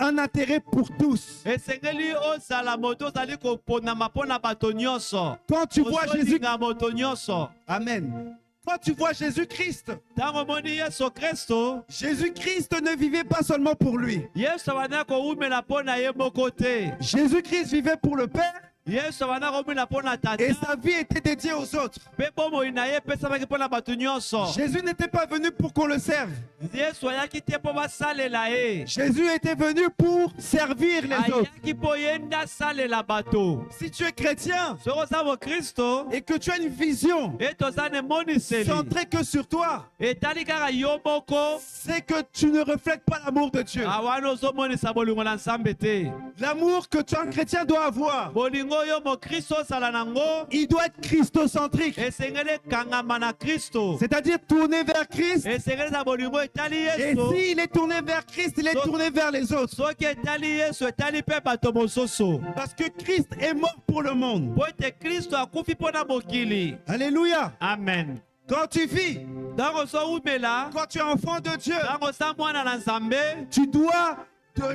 un intérêt pour tous. Esengeli ozala moto ozali koponama mpo na bato nyonso. Quand tu vois Jésus, Ozolinga moto nyonso. Amen. Quand tu vois Jésus-Christ, Ntango omoni Yesu Kristo, Jésus-Christ ne vivait pas seulement pour lui. Yesu abandaki kowumela mpo na ye moko te. Jésus-Christ vivait pour le Père Yesu abandaki kowumela mpo na tata. et sa vie était dédiée aux autres. Mpe bomoi na ye epesamaki mpo na bato nyonso. Jésus n'était pas venu pour qu'on le serve. Yesu ayaki te mpo basalela ye. Jésus était venu pour servir les autres. Ayaki mpo ye nde asalela bato. Si tu es chrétien Soki oza mokristo et que tu as une vision ete oza na emoniseli centrée que sur toi, etali kaka yo moko, c'est que tu ne reflètes pas l'amour de Dieu. awana ozomonisa bolingo na Nzambe te. L'amour que un chrétien doit avoir, Bolingo oyo mokristo ozala nango il doit être christocentrique. esengeli ekangama na Kristo. C'est-à-dire tourner vers Christ. Esengeli za bolingo etali Et Yesu. s'il est tourné vers Christ, il est tourné vers les autres. Soki etali Yesu etali mpe bato mosusu. Parce que Christ est mort pour le monde. Po ete Kristo akufi mpo na mokili. Alléluia. Amen. Quand tu vis, Ntango ozowumela, quand tu es enfant de Dieu, ntango oza mwana na Nzambe, tu dois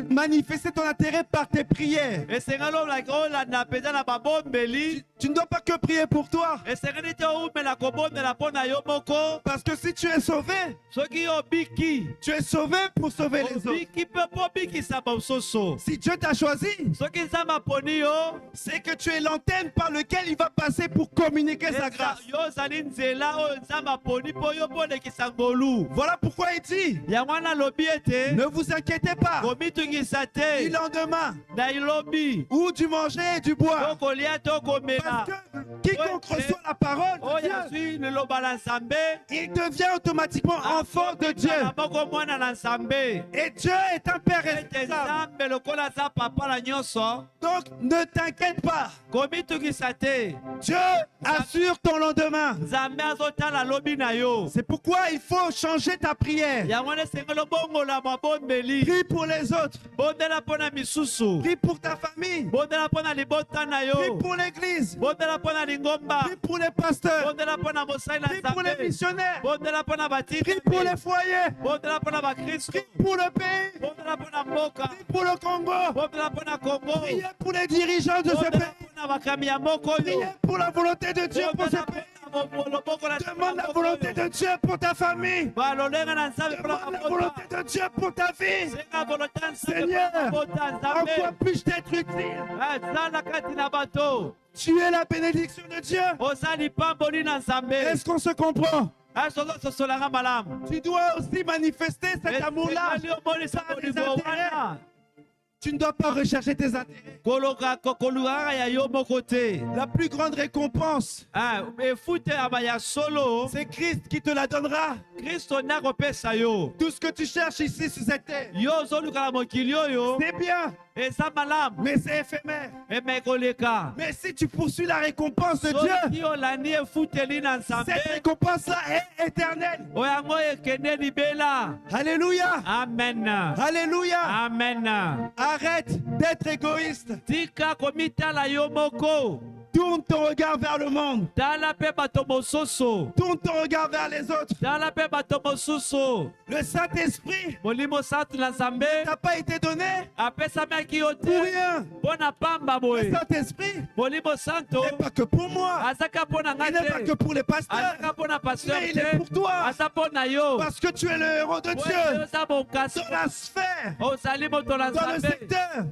manifester ton intérêt par tes prières. esengeli olanda mpenza na babombeli. Tu ne dois pas que prier pour toi. Esengeli te owumela kobondela mpo na yo moko. Parce que si tu es sauvé, Soki yo obiki, tu es sauvé pour sauver les autres. obiki mpe mpo obikisa mosusu. Si Dieu t'a choisi, Soki Nzambe aponi yo, c'est que tu es l'antenne par laquelle il va passer pour communiquer sa grâce. yo ozali nzela oyo Nzambe aponi mpo yo mpo olekisa ngolu. Voilà pourquoi il dit, Yango wana alobi ete ne vous inquiétez pas komitungisa du te lendemain, na ilobi ou du manger et du boire. tokolia tokomela. Parce que quiconque reçoit la parole de Oyo Dieu, azwi liloba la Nzambe il devient automatiquement enfant de Dieu. akokala moko mwana na Nzambe. Et Dieu est un Père Ete responsable. Nzambe lokola aza papa na nyonso, Donc ne t'inquiète pas. komitungisa te. Dieu assure ton lendemain. Nzambe azotala lobi na yo. C'est pourquoi il faut changer ta prière. Yango wana esengeli obongola mabombeli. Prie pour les autres. Bondela mpo na misusu. Prie pour ta famille. Bondela mpo na libota na Prie yo. pour l'église. Bondela mpo na lingomba. Prie pour les pasteurs. Bondela mpo na mosali na Prie pour les Nzambe. missionnaires. Bondela mpo na Prie pour les batindami. foyers. Bondela mpo na bakristo. Prie pour le pays. Bondela mpo na mboka. Prie pour le Congo. Bondela mpo na Congo. Priez pour les dirigeants de ce Bondela pays. mpo na bakami ya mboka oyo. Priez pour la volonté de Dieu pour ce Bondela pays. mpo na loboko na Demande la volonté de Dieu pour ta famille. balolenga na Nzambe mpo na Demande la mabota. volonté de Dieu pour ta vie. Senga volonté ya Nzambe mpo Seigneur, na mabota ya en quoi Nzambe. puis-je t'être utile? Zala kati na bato. Tu es la bénédiction de Dieu. Oza lipamboli na Nzambe. Est-ce qu'on se comprend? Sosolanga malamu. Tu dois aussi manifester cet amour-là. Esengeli omonisa par des bolingo intérêts. wana. Tu ne dois pas rechercher tes intérêts. Kolukaka ya yo moko te. La plus grande récompense, Efute aba ya solo. c'est Christ qui te la donnera. Kristo nde akopesa yo. Tout ce que tu cherches ici sur cette terre, Yo ozoluka na mokili oyo. c'est bien, Eza malamu. mais c'est éphémère. Eme koleka. Mais si tu poursuis la récompense de Dieu, Soki olandi efuteli na Nzambe. cette récompense-là est éternelle. Oyango ekende libela. Alléluia. Amen. Alléluia. Amen. Arrête d'être égoïste. Tika komitala yo moko. Tourne ton regard vers le monde. Tala mpe bato mosusu. Tourne ton regard vers les autres. Tala mpe bato mosusu. Le Saint-Esprit Molimo santu na Nzambe n'a pas été donné apesamaki yo pour te rien. mpo na pamba Le boye. Saint-Esprit Molimo santo n'est pas que pour moi. azaka mpo na Il ngai n'est pas que te. pour les pasteurs. Azaka mpo na pasteur Mais il est te. pour toi. Aza mpo na yo. Parce que tu es le héros de Oyo Dieu. oza mokasi. Dans la sphère. ozali moto na Dans le Nzambe. secteur.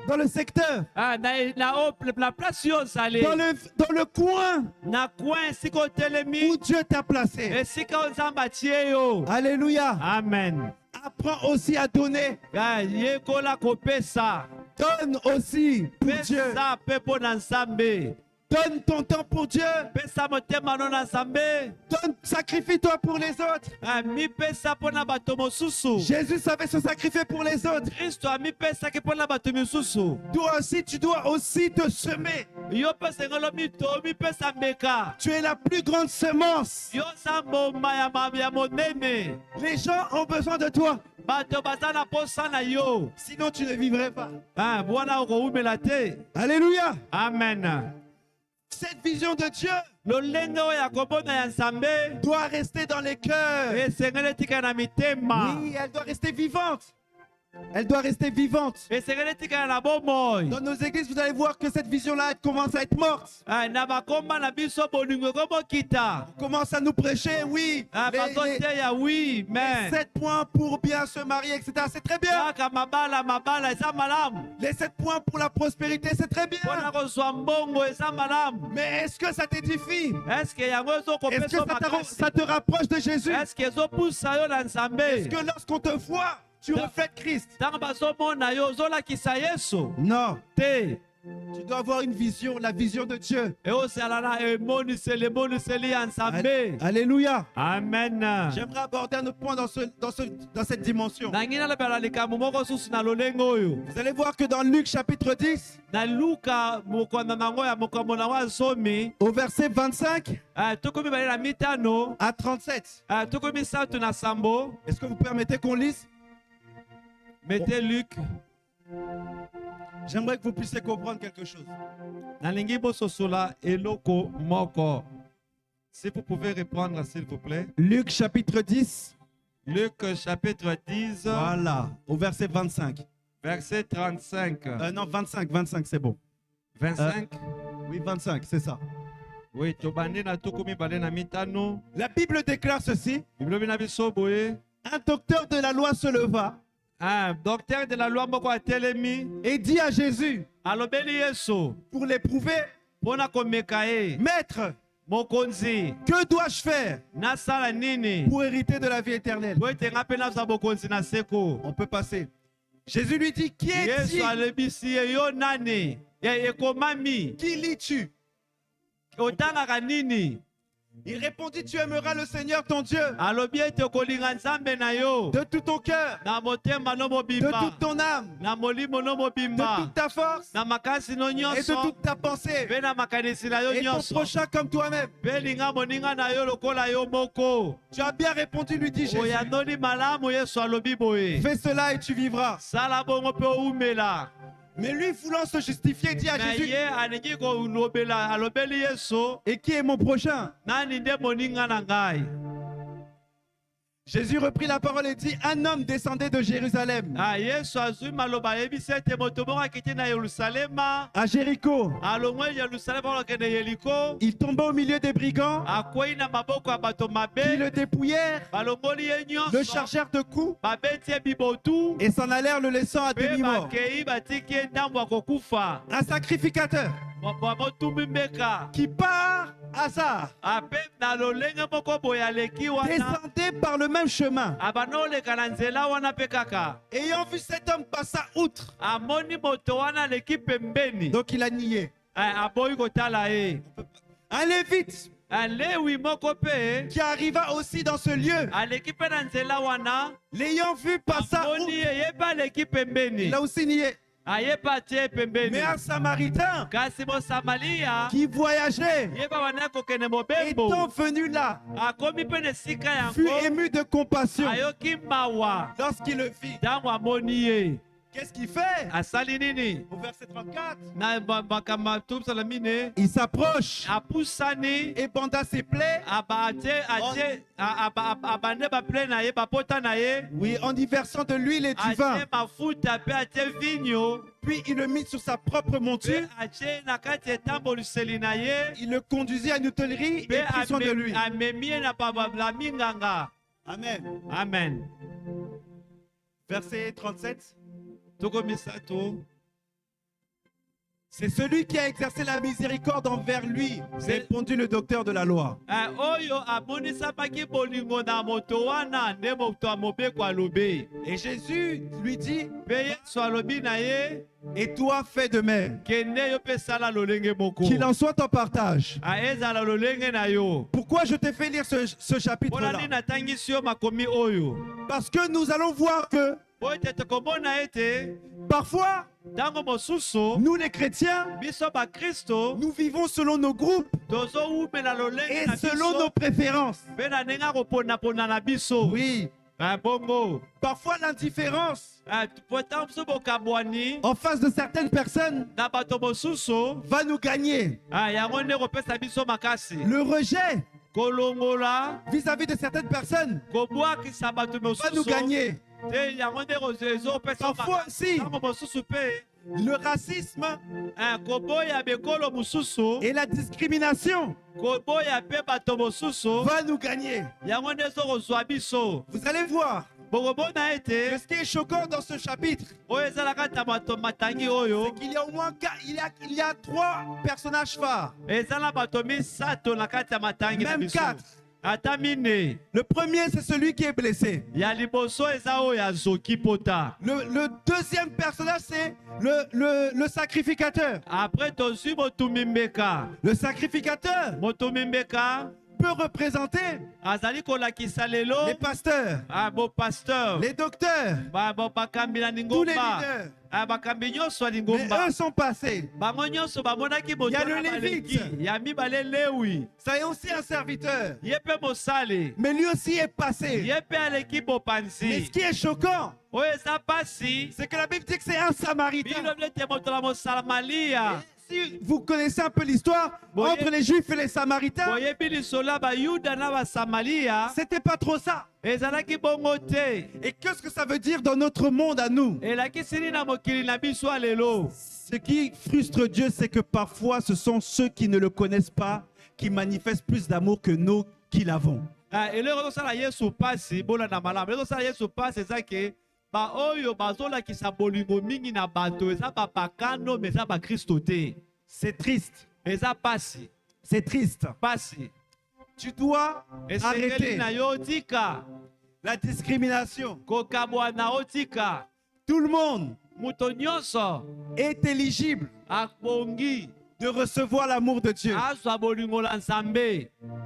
dans le secteur, na place yo ozali dans le coin na coin esika otelemi où Dieu t'a placé. esika nzambe atie yo. Alléluia. Amen. Apprends aussi à donner. Yekola kopesa Donne aussi pour Dieu. pesa mpe mpo na nzambe. Donne ton temps pour Dieu. Pesa motema no na nzambe. Donne, sacrifie-toi pour les autres. Mipesa mpo na bato mosusu. Jésus savait se sacrifier pour les autres. Kristo amipesaki mpo na bato misusu. Toi aussi, tu dois aussi te semer. Yo mpe sengelo mito mipesa mbeka. Tu es la plus grande semence. Yo za mboma ya monene. Les gens ont besoin de toi. Bato baza na posa na yo. Sinon, tu ne vivrais pas. Bwana okoumela te. Alléluia. Amen. Cette vision de Dieu lolenge oyo ya kobona ya nzambe doit rester dans les cœurs. esengeli etika na mitema. Oui, elle doit rester vivante. Elle doit rester vivante. esengeli etika na bomoi. Dans nos églises, vous allez voir que cette vision-là commence à être morte. Na bakoma na biso bolingo ekobokita. On commence à nous prêcher, oui. bazoteya oui mais 7 points pour bien se marier, etc. C'est très bien. kaka mabala eza malamu. Les 7 points pour la prospérité, c'est très bien. mpona kozwa mbongo eza malamu. Mais est-ce que ça t'édifie? eske yango Est-ce que ezokopesa makasi. ça te rapproche de Jésus? eske ezopusa yo na nzambe. Est-ce que lorsqu'on te voit, tu reflètes Christ? ntango bazomona yo ozolakisa yesu Non. te. Tu dois avoir une vision, la vision de Dieu. eozala na emoniseli ya nzambe. Alléluia. Amen. J'aimerais aborder un autre point dans cette dimension. nangi nalobela likambo moko susu na lolenge oyo. Vous allez voir que dans Luc chapitre 10, na luka mokonda nango ya mokambo nango ya zomi au verset 25 tuku mibale na mitano à 37, tuku misato na sambo. est-ce que vous permettez qu'on lise? Mettez Luc. J'aimerais que vous puissiez comprendre quelque chose. Nalingi bososola eloko moko. Si vous pouvez reprendre s'il vous plaît. Luc chapitre 10. Luc chapitre 10. Voilà, au verset 25. Verset 35. Non, 25, c'est bon. 25. Oui, 25, c'est ça. Oui, tobandi na tuku mibale na mitano. La Bible déclare ceci. Bible bina biso boye. Un docteur de la loi se leva Un docteur de la loi moko atelemi et dit à Jésus, alobeli Yesu pour l'éprouver, pona komeka ye. Maître, Mokonzi, que dois-je faire nasala nini pour hériter de la vie éternelle? po ete nga mpe nazwa bokonzi na seko. On peut passer. Jésus lui dit, qui Yesu es-tu? alebisi ye yo nani ekomami Qui lis-tu? otangaka nini. Il répondit, tu aimeras le Seigneur ton Dieu alobi ete okolinga nzambe na yo de tout ton cœur, na motema no de mobimba toute ton âme, na molimo no de mobimba toute ta force na makasi no et de nyonso toute ta pensée, mpe na makanisi na yo et ton nyonso prochain comme toi-même. mpe linga moninga na yo lokola yo moko. Tu as bien répondu, lui dit Jésus. oyandoli malamu Yesu alobi boye. Fais cela et tu vivras. sala bongo mpe oumela. Mais lui, voulant se justifier, dit à na Jésus, ye alingi kolobela alobeli Yesu et qui est mon prochain? nani nde moninga na ngai. Jésus reprit la parole et dit, un homme descendait de Jérusalem Yesu azwi maloba ayebisi ete moto moko akiti na Yerusalema à Jéricho. alongwe Yerusalema olokende Yeriko. Il tomba au milieu des brigands akwei na maboko ya bato qui mabe le dépouillèrent, balongoli ye le nyonso chargèrent de coups babeti ye bibotu et s'en allèrent le laissant à mpe demi-mort. bakei batiki ye ndambo ya kokufa. Un sacrificateur motumbi mbeka qui par hasard ape na lolenge moko boye aleki wana descendait par le même chemin. abana oleka na nzela wana mpe kaka Ayant vu cet homme passer outre, amoni moto wana aleki pembeni. donc il a nié. aboyi kotala ye. Un lévite alewi moko mpe qui arriva aussi dans ce lieu, aleki mpe na nzela wana l'ayant vu passer amoni outre, ye ye mpe aleki pembeni. il a aussi nié. aye mpe atie pembeni. Mais un samaritain kasi mosamalia qui voyageait, ye mpe abandaki kokende mobembo étant venu là, akomi mpe na esika fut yango ému de compassion ayoki mawa lorsqu'il le vit. ntango amoni ye. Qu'est-ce qu'il fait? asali nini Au verset 34, na makambo tobisala mine il s'approche apusani et banda ses plaies, abande baple na ye bapota na ye oui, en y versant de l'huile et du vin. atie mafuta mpe atie vinyo Puis il le mit sur sa propre mpe monture. atie na kati etamboliseli na ye Il le conduisit à une hôtellerie et prit soin de lui. mpe amemi ye na la minganga. Amen. Amen. Verset 37. toko misato C'est celui qui a exercé la miséricorde envers lui, répondit le docteur de la loi. Et Jésus lui dit, et toi fais de même. Qu'il en soit en partage. Pourquoi je t'ai fait lire ce chapitre-là? Parce que nous allons voir que parfois, nous les chrétiens, nous vivons selon nos groupes et selon nos préférences. Oui. Parfois l'indifférence en face de certaines personnes va nous gagner. Le rejet vis-à-vis de certaines personnes va nous gagner. Parfois aussi, le racisme et la discrimination va nous gagner. Vous allez voir que ce qui est choquant dans ce chapitre, c'est qu'il y a au moins il y a 3 personnages phares. Même 4. Le premier, c'est celui qui est blessé. Le deuxième personnage, c'est le sacrificateur. Le sacrificateur peut représenter les pasteurs, les docteurs, tous les leaders. Mais eux sont passés. Il y a le Lévite. Ça est aussi un serviteur. Mais lui aussi est passé. Mais ce qui est choquant, c'est que la Bible dit que c'est un Samaritain. Si vous connaissez un peu l'histoire entre les Juifs et les Samaritains, c'était pas trop ça. Et qu'est-ce que ça veut dire dans notre monde à nous? Ce qui frustre Dieu, c'est que parfois ce sont ceux qui ne le connaissent pas qui manifestent plus d'amour que nous qui l'avons. C'est triste. C'est triste. Tu dois arrêter la discrimination. Tout le monde est éligible de recevoir l'amour de Dieu.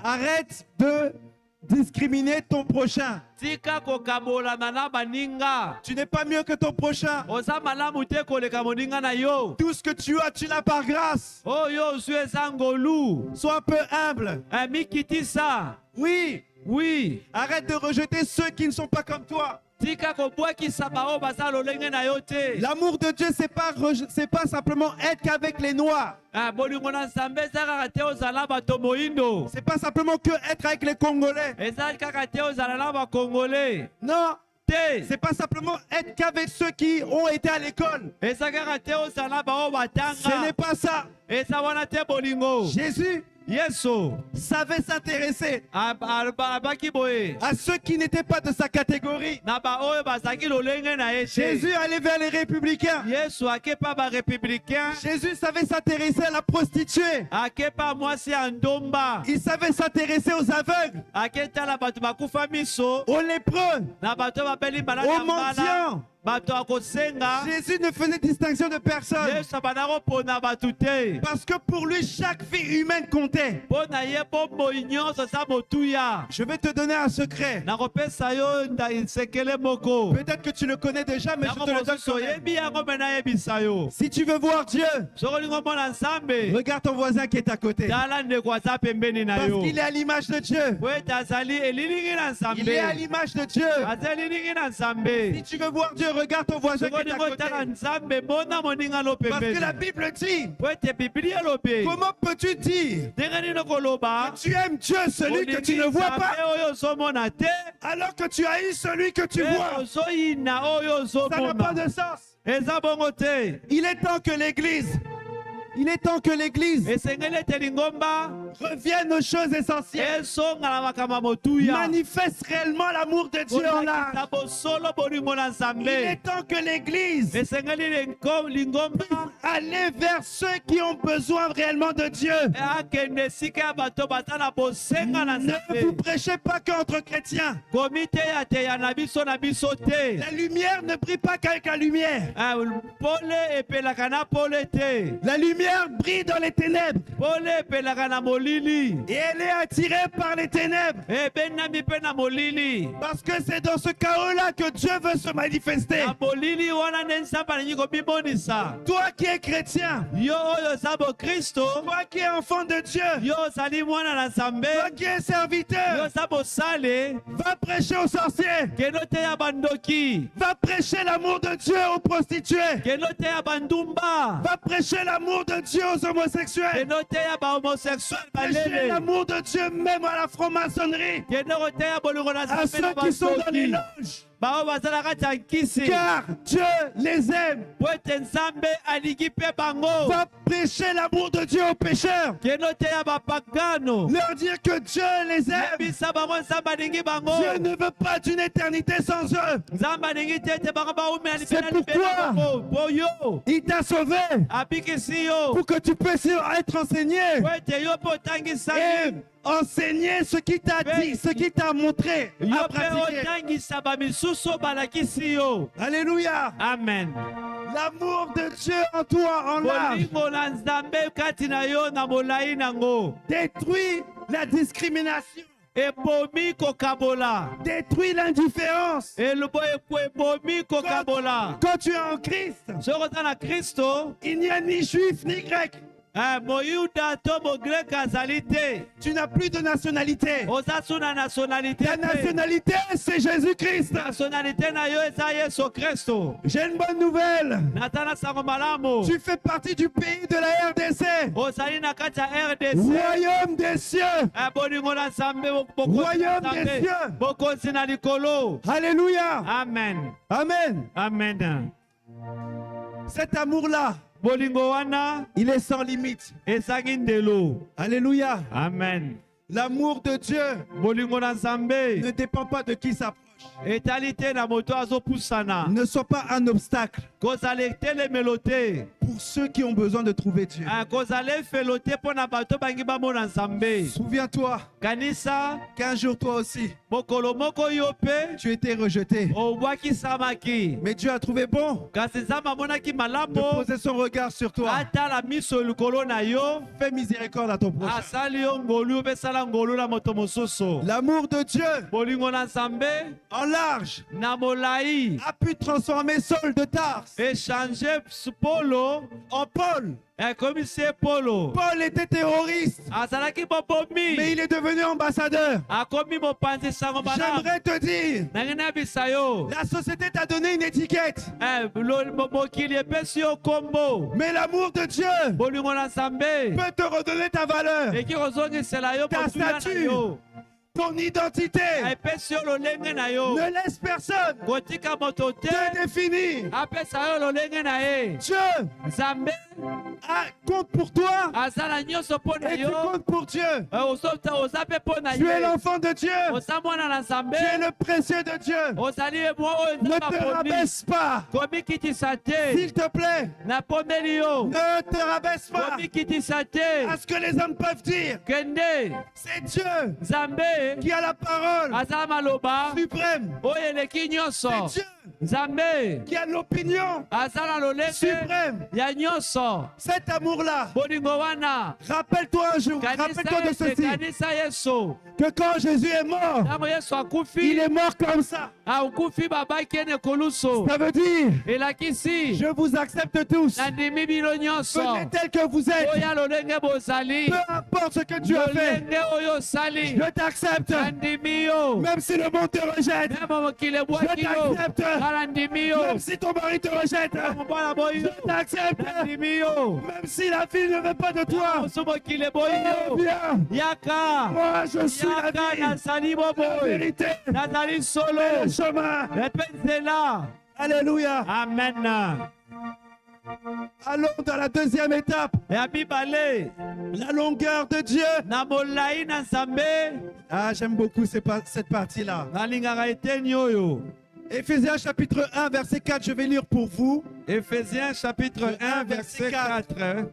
Arrête de discriminer ton prochain. Tu n'es pas mieux que ton prochain. Tout ce que tu as, tu l'as par grâce. Sois un peu humble. Oui. Arrête de rejeter ceux qui ne sont pas comme toi. L'amour de Dieu, c'est pas simplement être qu'avec les Noirs. C'est pas simplement que être avec les Congolais. Non. C'est pas simplement être qu'avec ceux qui ont été à l'école. Ce n'est pas ça. Jésus savait s'intéresser à ceux qui n'étaient pas de sa catégorie. Jésus allait vers les républicains. Jésus savait s'intéresser à la prostituée. Il savait s'intéresser aux aveugles, aux lépreux, aux mendiants. Jésus ne faisait distinction de personne. Parce que pour lui, chaque vie humaine comptait. Je vais te donner un secret. Peut-être que tu le connais déjà, mais je te le donne quand même. Si tu veux voir Dieu, regarde ton voisin qui est à côté. Parce qu'il est à l'image de Dieu. Il est à l'image de Dieu. Si tu veux voir Dieu, regarde ton voisin qui est à côté. Parce que la Bible dit, comment peux-tu dire que tu aimes Dieu, celui que tu ne vois pas, alors que tu haïs celui que tu vois? Ça n'a pas de sens. Il est temps que l'Église Revienne aux choses essentielles. esonga na makambo ya motuya Manifeste réellement l'amour de Dieu en large. kolakisa bosolo bolingo na Il nzambe est temps que l'Église esengeli lingomba aller vers ceux qui ont besoin réellement de Dieu. akende esika ya bato baza na bosenga na Ne nzambe vous prêchez pas qu'entre chrétiens. komi te ya teya na biso te La lumière ne brille pas qu'avec la lumière. pole epelaka na pole te La lumière brille dans les ténèbres pole epelaka na molili et elle est attirée par les ténèbres. ebenami mpe na molili Parce que c'est dans ce chaos-là que Dieu veut se manifester. na molili wana nde nzambe alingi kobimonisa Toi qui es chrétien, yo oyo oza bokristo toi qui es enfant de Dieu, yo ozali mwana na nzambe toi qui es yo serviteur, oza bosale va prêcher aux sorciers. keno te ya bandoki Va prêcher l'amour de Dieu aux prostituées. keno te ya bandumba Va prêcher l'amour de Dieu aux homosexuels. keno te ya bahomosexuel Prêcher balele l'amour de Dieu même à la franc-maçonnerie. keno te ya bolingo na À nzambe ceux na qui sont dans les bandoki loges. bao baza na kati ya nkisi Car Dieu les aime. po ete nzambe alingi mpe bango Va prêcher l'amour de Dieu aux pécheurs. keno te ya bapagano Leur dire que Dieu les aime. yebisa bango nzambe alingi bango Dieu ne veut pas d'une éternité sans eux. nzambe alingi te ete bango baumela C'est pourquoi bango po yo il t'a sauvé abikisi yo pour que tu puisses être enseigné po ete yo mpe otangisaki et enseigner ce qu'il t'a dit, ce qu'il t'a montré yo à mpe pratiquer. otangisa bamisusu balakisi yo Alléluia. amen L'amour de Dieu en toi, en large, bolingo na nzambe kati na yo na molai nango détruit la discrimination, ebomi kokabola détruit l'indifférence. ebomi kokabola Quand tu es en Christ, soki oza na kristo il n'y a ni juif ni grec. moyuda to mogreke azali te Tu n'as plus de nationalité. oza su na nationalité Ta te nationalité, c'est Jésus-Christ. nationalité na yo eza yesu kristo J'ai une bonne nouvelle. naza na sango malamu Tu fais partie du pays de la RDC. ozali na kati ya rdc Royaume des cieux. bolingo na nzambe Royaume des cieux. bokonzi na likolo Alléluia. amen Amen. amen Cet amour-là, bolingo wana il est sans limite. ezangi ndelo Alléluia. amen L'amour de Dieu bolingo na nzambe ne dépend pas de qui s'approche. etali te na moto azopusana Ne sois pas un obstacle kozala etelemelo te pour ceux qui ont besoin de trouver Dieu. kozala efelo te mpo na bato bangi bamona nzambe Souviens-toi kanisa qu'un jour toi aussi, mokolo moko yo mpe tu étais rejeté. obwakisamaki Mais Dieu a trouvé bon kasi nzambe amonaki de malamu poser son regard sur toi. atala miso likolo na yo Fais miséricorde à ton prochain. asali yo ngolu mpe sala ngolu na moto mosusu L'amour de Dieu bolingo na nzambe en large na molai a pu transformer Saul de Tarse echange polo en Paul. ekomisi polo Paul était terroriste, azalaki bobomi mais il est devenu ambassadeur. akomi mopanzi sango malamu J'aimerais te dire, nangi nayebisa yo la société t'a donné une étiquette, mokili epesi yo kombo mais l'amour de Dieu bolingo na nzambe peut te redonner ta valeur, eki kozongisela yo ta motuya na statue, yo ton identité. epesi yo lolenge na yo Ne laisse personne kotika moto te te définir. apesa yo lolenge na ye Dieu nzambe compte pour toi aza na nyonso mpo na et tu yo comptes pour Dieu. oza mpe mpo na Tu es ye l'enfant de Dieu. oza mwana na nzambe Tu es le précieux de Dieu. ozali mwa oyo Ne nzambe te aponi rabaisse pas. komikitisa te S'il te plaît, napondeli yo ne te rabaisse pas komikitisa te à ce que les hommes peuvent dire. kende C'est Dieu nzambe qui a la parole aza maloba suprême. oyo eleki nyonso C'est Dieu nzambe qui a l'opinion aza na lolenge suprême. ya nyonso Cet amour-là, bolingo wana rappelle-toi un jour, rappelle-toi de ceci, kanisa yesu que quand Jésus est mort, ntango yesu il akufi est mort comme ça. akufi babaki ene koluso Ça veut dire, elakisi je vous accepte tous. nandimi bino nyonso Venez tel que vous êtes. oya lolenge bozali Peu importe ce que tu as fait, lolenge oyo osali je t'accepte. nandimi yo Même si le monde te rejette, meme mokili je ebwaki yo t'accepte. kala ndimi yo Même si ton mari te rejette, mobala boyi yo je t'accepte. nandimi yo Même si la fille ne veut pas de toi, mosu mokili eboyi yo viens. yaka Moi, je suis la yaka vie, nazali la boboy vérité, nazali et solo le chemin. epe nzela Alléluia. amen Allons dans la deuxième étape. ya mibale La longueur de Dieu. na molai na nzambe. Ah, j'aime beaucoup cette partie-là. Nalingaka eteni oyo. Éphésiens chapitre 1, verset 4, je vais lire pour vous. Éphésiens chapitre 1 verset 4.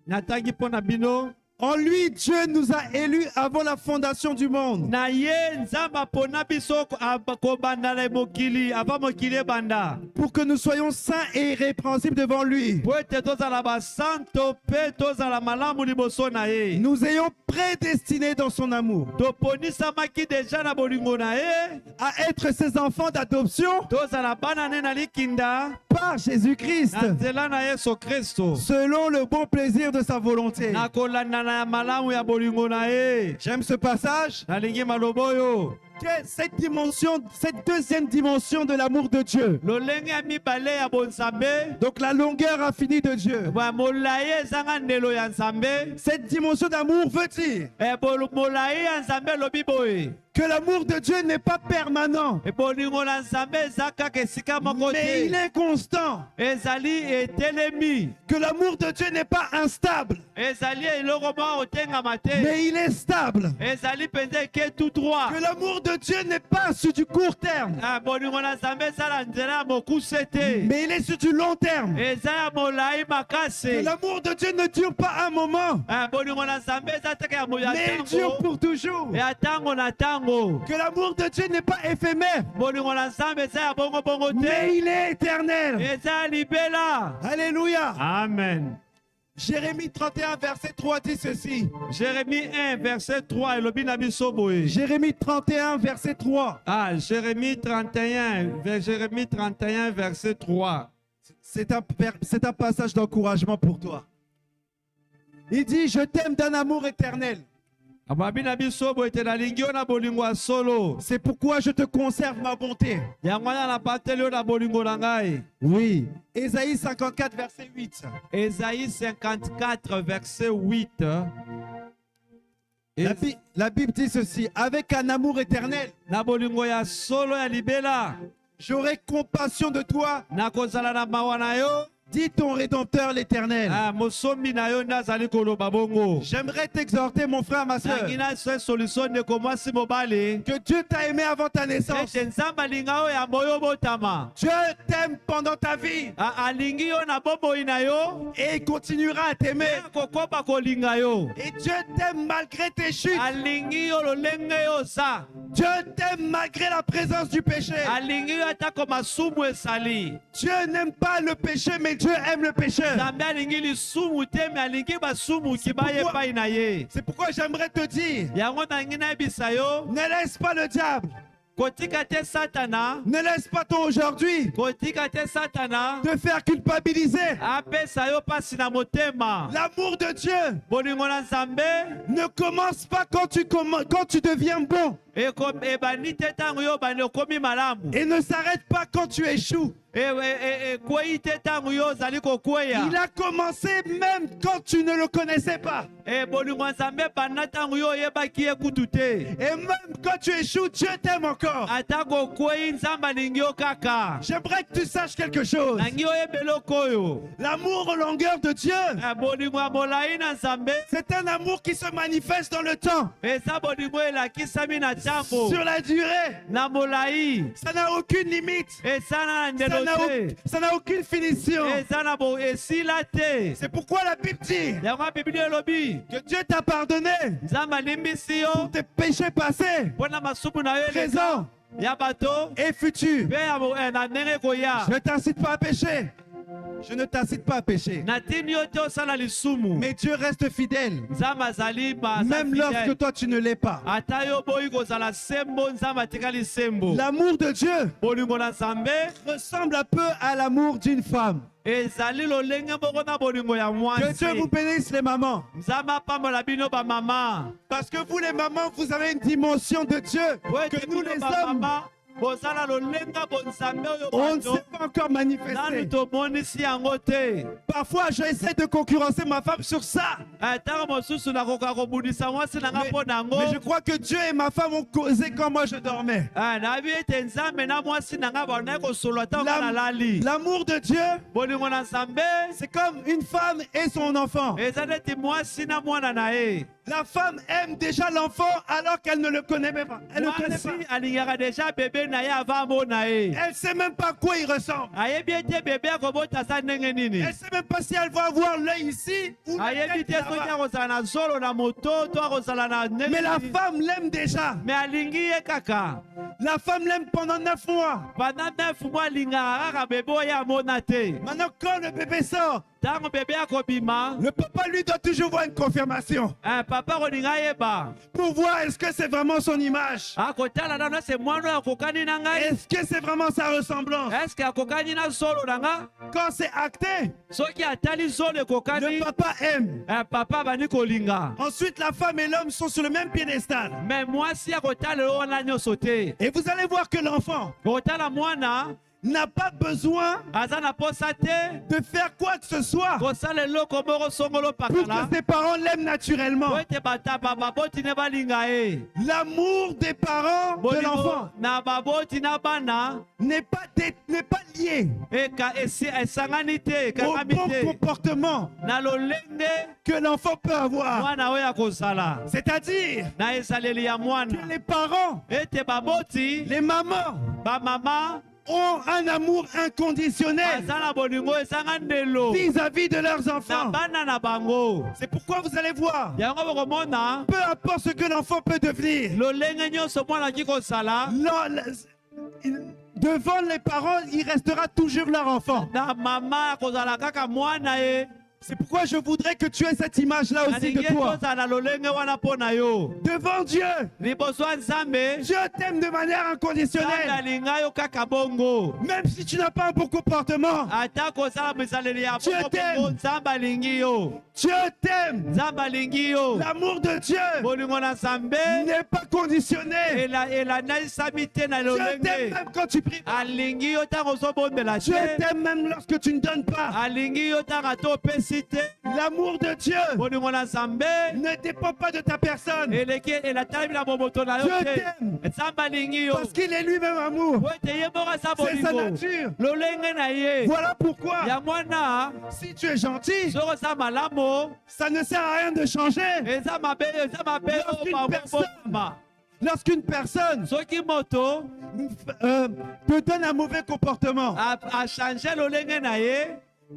Natangi mpo na bino. En lui, Dieu nous a élus avant la fondation du monde. Na ye nzambe apona biso kobanda na mokili ava mokili ebanda. Pour que nous soyons saints et irrépréhensibles devant lui. Po ete tozala basanto mpe tozala malamu liboso na ye. Nous ayons prédestinés dans son amour Toponisamaki deja na bolingo na ye. à être ses enfants d'adoption Tozala bana ne na likinda. par Jésus-Christ, Na nzela na Yesu Kristo. selon le bon plaisir de sa volonté. Na kolanda na malamu ya bolingo na ye. J'aime ce passage. Nalingi maloba oyo. Cette dimension, cette deuxième dimension de l'amour de Dieu. Lolenge ya mibale ya bonzambe. Donc la longueur infinie de Dieu. Ba molai ezanga ndelo ya nzambe. Cette dimension d'amour veut dire Molai ya nzambe lobi boye. que l'amour de Dieu n'est pas permanent, Bolingo na nzambe eza kaka esika moko mais il te. est constant. Ezali etelemi. Que l'amour de Dieu n'est pas instable, Ezali eloko moko otengama te. mais il est stable. Ezali mpenza eke tout droit. Que l'amour de Dieu n'est pas sur du court terme, Bolingo na nzambe ezala nzela ya mokuse te. mais il est sur du long terme. Eza ya molai Que makasi. l'amour de Dieu ne dure pas un moment, Bolingo na nzambe eza taka ya mais il dure tango. pour toujours. Ya tango na tango. Que l'amour de Dieu n'est pas éphémère, Bolingo na nzambe eza ya bongo bongo mais te. il est éternel. Eza ya libela. Alléluia. Amen. Jérémie 31, verset 3 dit ceci. Jérémie 1 verset 3 elobi na biso boye. Jérémie 31, verset 3. Jérémie 31 verset 3. C'est un passage d'encouragement pour toi. Il dit, je t'aime d'un amour éternel. Ababi na biso boye te nalingi yo na bolingo ya solo. C'est pourquoi je te conserve ma bonté. Yango wana napateli yo na bolingo na ngai. Oui. Ésaïe 54, verset 8. Ésaïe 54 verset 8. La Bible dit ceci, avec un amour éternel, Na bolingo ya solo ya libela. j'aurai compassion de toi, Nakozala na mawa na yo. dit ton Rédempteur l'Éternel. Mosombi na yo nazali koloba bongo. J'aimerais t'exhorter, mon frère, ma soeur, Nangina se solution de komwasi mobale. que Dieu t'a aimé avant ta naissance. Ete nzambe alinga yo ya moyo botama. Dieu t'aime pendant ta vie Alingi yo na bomoi na yo. et il continuera à t'aimer. Kokoba kolinga yo. Et Dieu t'aime malgré tes chutes. Alingi yo lolenge yo sa. Dieu t'aime malgré la présence du péché. Alingi yo atako masumu esali. Dieu n'aime pas le péché, mais Dieu aime le pécheur. Nzambe alingi lisumu te me alingi basumu kibaye pourquoi- pai na ye. C'est pourquoi j'aimerais te dire, Yango nangi nayebisa yo. ne laisse pas le diable, Kotika te satana. ne laisse pas ton aujourd'hui Kotika te satana. te faire culpabiliser. Apesa yo pasi na motema. L'amour de Dieu Bolingo na nzambe. ne commence pas quand tu deviens bon Ebani te tango yo bani okomi malamu. et ne s'arrête pas quand tu échoues. Kwei te tango yo ozali kokweya. Il a commencé même quand tu ne le connaissais pas. Bolingo ya nzambe banda tango yo oyebaki ye kutu te. Et même quand tu échoues, Dieu t'aime encore. Ata kokwei nzambe alingi yo kaka. J'aimerais que tu saches quelque chose. Nangi oyeba eloko oyo. L'amour aux longueurs de Dieu, Bolingo ya molai na nzambe. c'est un amour qui se manifeste dans le temps, Eza bolingo elakisami na ntango. sur la durée. Na molai. Ça n'a aucune limite. Eza na ndelo te. Ça n'a aucune finition. Eza na bo esila te. C'est pourquoi la Bible dit Yango biblia elobi. que Dieu t'a pardonné Nzambe alimbisi yo. tes péchés passés, Mpona masumu na yo eleka. présents Ya bato. et futurs. Mpe ya na ndenge koya. Je ne t'incite pas à pécher. Je ne t'incite pas à pécher. Natini yo te osala lisumu. Mais Dieu reste fidèle, Nzambe azali même lorsque toi tu ne l'es pas. ata yo boyi kozala sembo nzambe atikali sembo. L'amour de Dieu Bolingo na nzambe ressemble un peu à l'amour d'une femme. ezali lolenge moko na bolingo ya Que Dieu vous mwasi. bénisse les mamans. Nzambe apambola bino bamama. Parce que vous les mamans, vous avez une dimension de Dieu que nous les hommes, bozala lolenga bonzambe oyo On ne bato s'est pas encore nanu manifesté. tomonisi yango te. Parfois, j'essaie de concurrencer ma femme sur ça. Ntango mosusu nakoka kobundisa mwasi na nga mpo na yango. Mais je crois que Dieu et ma femme ont causé quand moi je dormais. Nayebi ete nzambe na mwasi na nga bandaki kosolola ntango nga nalali. L'amour de Dieu, Bolingo na nzambe c'est comme une femme et son enfant. eza neti mwasi na mwana na ye. La femme aime déjà l'enfant alors qu'elle ne le connaît même pas. Elle ne connaît Mwasi pas. alingaka deja bebe na ye avant amona ye. Elle ne sait même pas à quoi il ressemble. Ayebi ete bebe akobota aza ndenge nini. Elle ne sait même pas si elle va avoir l'œil ici ou la Ayebi tête te soki là-bas. akozala na zolo na moto to akozala na ndenge Mais la nini. femme l'aime déjà. Me alingi ye kaka. La femme l'aime pendant 9 mois. Pendant 9 mois alingaka kaka bebe oyo amona te. Maintenant, quand le bébé sort, Ntango bebe akobima, le papa lui doit toujours voir une confirmation papa kolinga yeba. pour voir est-ce que c'est vraiment son image. Akotala nano se mwana oyo akokani na ngai. Est-ce que c'est vraiment sa ressemblance. Eske akokani na zolo na nga? Quand c'est acté, Soki atali zolo ekokani, le papa aime. papa bani kolinga. Ensuite, la femme et l'homme sont sur le même piédestal. Me mwasi akotala eloko wana nyonso te. Et vous allez voir que l'enfant Kotala mwana n'a pas besoin aza na posa te de faire quoi que ce soit kosala eloko moko songolo pour pakala que ses parents l'aiment naturellement. po ete baboti ne balinga ye. L'amour des parents de Bolingo l'enfant na baboti na bana n'est pas lié esangani te au ekangami bon te comportement na lolenge que l'enfant peut avoir. mwana oyo akozala C'est-à-dire na ezaleli ya que mwana les parents, ete baboti les mamans bamama ont un amour inconditionnel baza na bolingo ezanga ndelo vis-à-vis de leurs na enfants. bana na bango. C'est pourquoi vous allez voir, Yango bokomona peu importe ce que l'enfant peut devenir, lolenge nyonso mwana aki kosala devant les parents, il restera toujours leur enfant. na mama akozala kaka mwana ye. C'est pourquoi je voudrais que tu aies cette image-là aussi de Nalingi toi. tozala na lolenge wana mpo na yo. Devant Dieu, Liboso ya Nzambe, Dieu t'aime de manière Nzambe inconditionnelle. alinga yo kaka bongo. Même si tu n'as pas un bon comportement, Ata kozala bizaleli ya Dieu bongo t'aime. bongo, Nzambe alingi yo. Dieu t'aime. Nzambe alingi yo. L'amour de Dieu Bolingo na Nzambe n'est pas conditionné. elandisami te na Dieu t'aime lolenge. même quand tu pries. Alingi yo ntango ozobondela Dieu te. t'aime même lorsque tu ne donnes pas. Alingi yo ntango ata opesi te. L'amour de Dieu Bolingo na Nzambe ne dépend pas de ta personne. eleki elatalami na bomoto na yo Dieu te. t'aime. Nzambe alingi yo. Parce qu'il est lui-même amour. Po ete ye moko aza C'est sa bolingo. nature. Lolenge na ye. Voilà pourquoi, Yango wana si tu es gentil, soki oza malamu ça ne sert à rien de changer. eza mabe Lorsqu'une oyo personne- baboma. Lorsqu'une personne Soki moto te donne un mauvais comportement, achange lolenge na ye,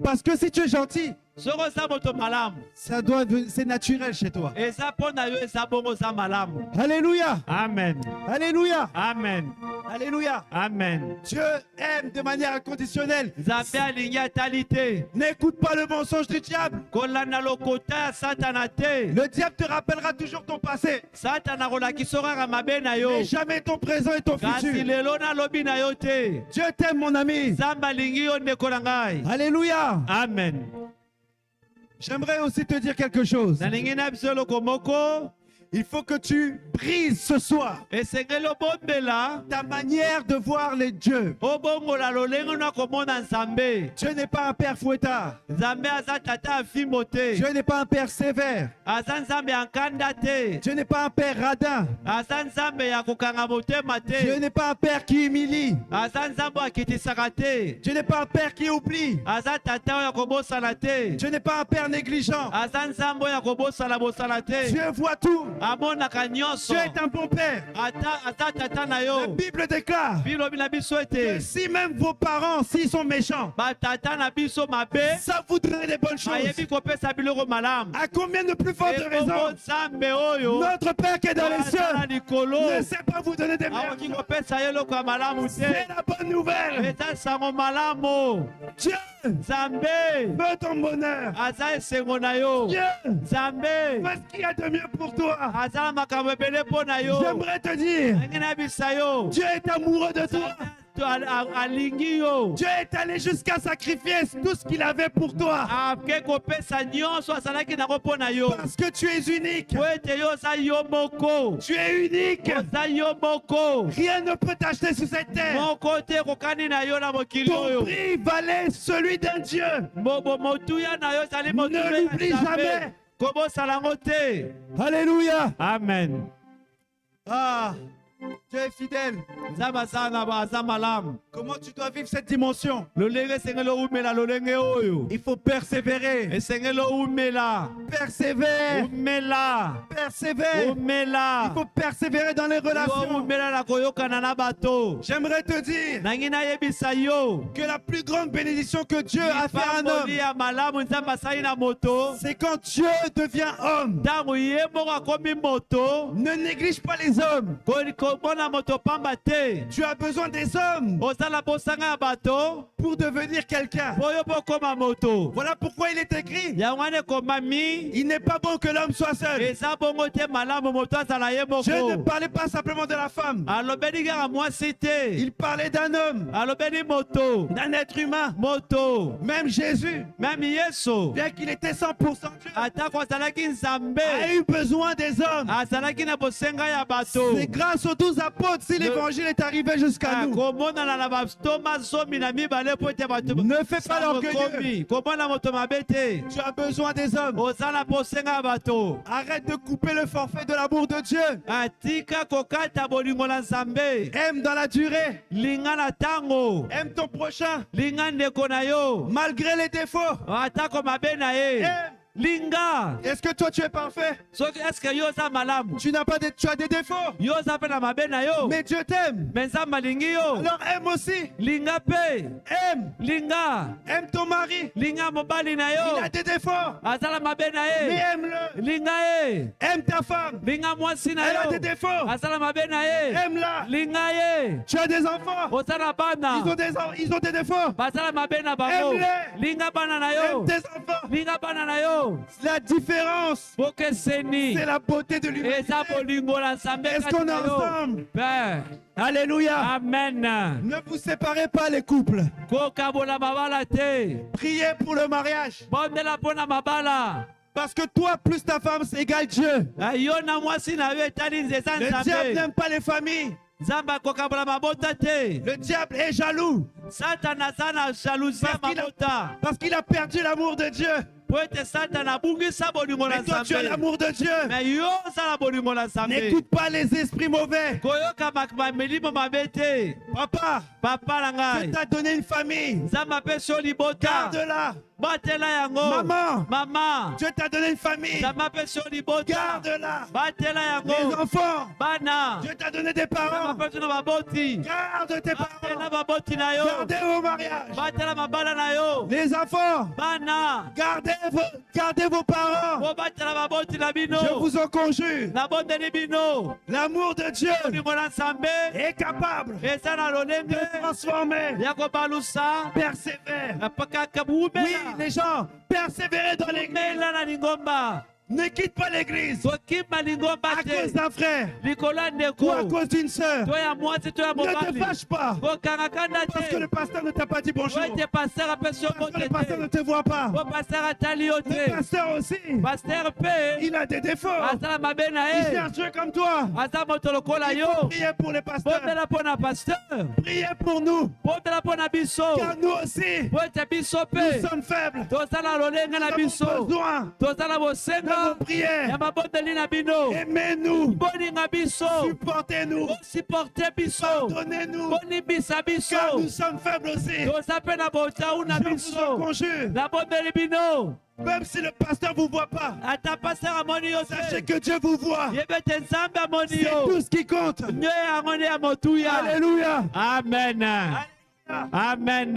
parce que si tu es gentil, soki oza moto malamu c'est naturel chez toi. eza mpo na yo eza bongo oza malamu. Alléluia. Amen. Alléluia. Amen. Alléluia. Amen. Dieu aime de manière inconditionnelle. Nzambe alingi atali te. N'écoute pas le mensonge du diable. Kolanda lokota ya satana te. Le diable te rappellera toujours ton passé, Satana kolakisa kaka mabe na yo. mais jamais ton présent et ton Kasi futur. lelo nalobi na yo te. Dieu t'aime, mon ami. Nzambe alingi yo ndeko na ngai. Alléluia. Amen. J'aimerais aussi te dire quelque chose. Nalingi na biso eloko moko. Il faut que tu brises ce soir Esengeli obombela ta manière de voir les dieux. obongola lolenge na komona Nzambe. Dieu n'est pas un père fouettard. Nzambe aza tata ya fimbo te. Dieu n'est pas un père sévère. Aza Nzambe ya nkanda te. Dieu n'est pas un père radin. Aza Nzambe ya kokanga motema Dieu te. n'est pas un père qui humilie. Aza Nzambe akitisaka te. Dieu n'est pas un père qui oublie. Aza tata oyo ya kobosana te. Dieu n'est pas un père négligent. Aza Nzambe oyo ya kobosana te. Dieu voit tout. Amonaka nyonso. Dieu est un bon père. Aza tata na La yo. Bible déclare Bilobi na biso que ete si même vos parents, s'ils sont méchants, batata na biso mabe ça vous donne des bonnes choses. ayebi kopesa biloko malamu. À combien de plus fortes Ekombo raisons Nzambe oyo notre Père qui est dans les aza na cieux likolo ne sait pas vous donner des akoki meilleures. kopesa ye eloko ya malamu C'est te. la bonne nouvelle. Eza sango malamu. Dieu Nzambe veut ton bonheur. aza esengo na yo. Dieu Nzambe fait ce qu'il y a de mieux pour toi. aza na makambo ebele mpo na yo. J'aimerais te dire, Ndenge nayebisa yo Dieu est amoureux de toi. alingi yo. Dieu est allé jusqu'à sacrifier tout ce qu'il avait pour toi. Ake kopesa nyonso azalaki nango mpo na yo. Parce que tu es unique. Po ete yo oza yo moko. Tu es unique. Oza yo moko. Rien ne peut t'acheter sur cette terre. Moko te kokani na yo na mokili Ton oyo. prix valait celui d'un Dieu. Motuya na yo ezali motuya Ne l'oublie ya Nzambe. jamais. Kobosala yango te. Alléluia. Amen. Ah, Dieu est fidèle. Nzambe aza na aza malamu. Comment tu dois vivre cette dimension? Lolenge esengeli oumela lolenge oyo. Il faut persévérer. Esengeli oumela. Persévère. Umela. Persévère. Umela. Il faut persévérer dans les relations. Umela na koyokana na bato. J'aimerais te dire Nangi na yebisa yo. que la plus grande bénédiction que Dieu a fait à un homme, Lipamboli ya malamu Nzambe asali na moto. c'est quand Dieu devient homme. Ntango ye moko akomi moto. Ne néglige pas les hommes. Komona moto pamba te. Tu as besoin des hommes Ozala bosanga ya bato. pour devenir quelqu'un. Po yo bokoma moto. Voilà pourquoi il est écrit, Yango wana ekomami. il n'est pas bon que l'homme soit seul. Eza bongo te malamu moto azala ye Je ne moko. parlais pas simplement de la femme. Alobeli kaka mwasi te. Il parlait d'un homme, Alobeli moto. d'un être humain. Moto. Même Jésus, Même Yesu. bien qu'il était 100% Dieu, Atako azalaki Nzambe. a eu besoin des hommes. Azalaki na bosenga ya bato. C'est grâce aux 12 apôtres si l'évangile est arrivé jusqu'à nous. Komonana na bastoma zomi na mibale po ete bato. Ne fais pas l'orgueilleux. Komona moto mabe te. Tu as besoin des hommes. Ozala bosenga ya bato. Arrête de couper le forfait de l'amour de Dieu. Atika kokata bolingo na Nzambe. Aime dans la durée. Linga na tango. Aime ton prochain. Linga ndeko na yo. Malgré les défauts. Atako mabe na ye. Aime. Linga. Est-ce que toi tu es parfait? Soki eske yo oza malamu. Tu as des défauts. Yo oza mpe na mabe na yo. Mais Dieu t'aime. Me Nzambe alingi yo. Alors aime aussi. Linga mpe. Aime. Linga. Aime ton mari. Linga mobali na Il yo. a des défauts. Azala mabe na Mais ye. aime-le. Linga ye. Aime ta femme. Linga mwasi na Elle a yo. des défauts. Azala mabe na ye. Aime-la. Linga ye. Tu as des enfants. Oza na bana. Ils ont des défauts. Bazala mabe na bango. Aime-les. Linga bana na yo. Aime tes enfants. Linga bana na yo. La différence, Bokeseni. c'est la beauté de l'humanité. Eza bolingo na Nzambe Est-ce kati qu'on est na yo. ensemble? Père. Alléluia. Amen. Ne vous séparez pas les couples. Kokabola mabala te. Priez pour le mariage. Bondela pona mabala. Parce que toi plus ta femme, c'est égal Dieu. Yo na mwasi na yo etali nzeza Le diable Nzambe. n'aime pas les familles. Nzambe akokabola mabota te. Le diable est jaloux. Satana aza na jalousie ya mabota. Parce qu'il a perdu l'amour de Dieu. Po ete Satana abungisa bolingo na Mais toi, tu as Nzambe. l'amour de Dieu. Me yo ozala bolingo na Nzambe. N'écoute pas les esprits mauvais. Koyoka milimo mabe te. Papa, Papa na Dieu ngai. t'a donné une famille. Nzambe apesi yo libota. Garde-la. Batela yango. Maman. Mama. Dieu t'a donné une famille. Nzambe apesi yo libota. Garde-la. Batela Les yango. enfants. Bana. Dieu t'a donné des Nzambe parents. apesi yo na baboti. Garde tes Batela parents. baboti na yo. Gardez vos mariages. Batela mabala na yo. Les enfants. Bana. Gardez vos parents. Po batela baboti na bino. Je vous en conjure. Nabondeli bino. L'amour de Dieu Bolingo na Nzambe. est capable Eza na lolenge. de transformer. Ya kobalusa. Persévère. Kaka Oui, bumela. les gens, persévérez dans l'église. Mela na lingomba. Ne quitte pas l'église Kokima lingomba à cause te. d'un frère Likolo ya ou ndeko. à cause d'une sœur. To ya mwasi to ya Ne te mobali. fâche pas Kokangakanda parce que te. le pasteur ne t'a pas dit bonjour. Po ete pasteur apesi yo Parce que le bote pasteur ne te. te voit pas. Po pasteur atali yo Le te. pasteur aussi, Pasteur mpe. il a des défauts. Asala mabe na Il ye. cherche Dieu comme toi. Aza moto lokola Il faut yo. prier pour les pasteurs. Botela mpo na pasteur. Priez pour nous. Botela mpo na biso. Car nous aussi, Po ete biso nous mpe. sommes faibles. Toza na lolenge na Nous biso. avons besoin Toza na de bosenga. vos prières. Ya mabondeli na bino. Aimez-nous. Boninga biso. Supportez-nous. Supporte biso. Donnez-nous. Bonimbisa biso. Car nous sommes faibles aussi. Toza mpe na botau na Je vous en biso. conjure. Nabondeli bino. Même si le pasteur ne vous voit pas, Ata pasteur amoni yo sachez te. que Dieu vous voit. Yebe te Nzambe amoni C'est yo. tout ce qui compte. Nyo yango nde ya motuya. Alléluia. Amen. Amen.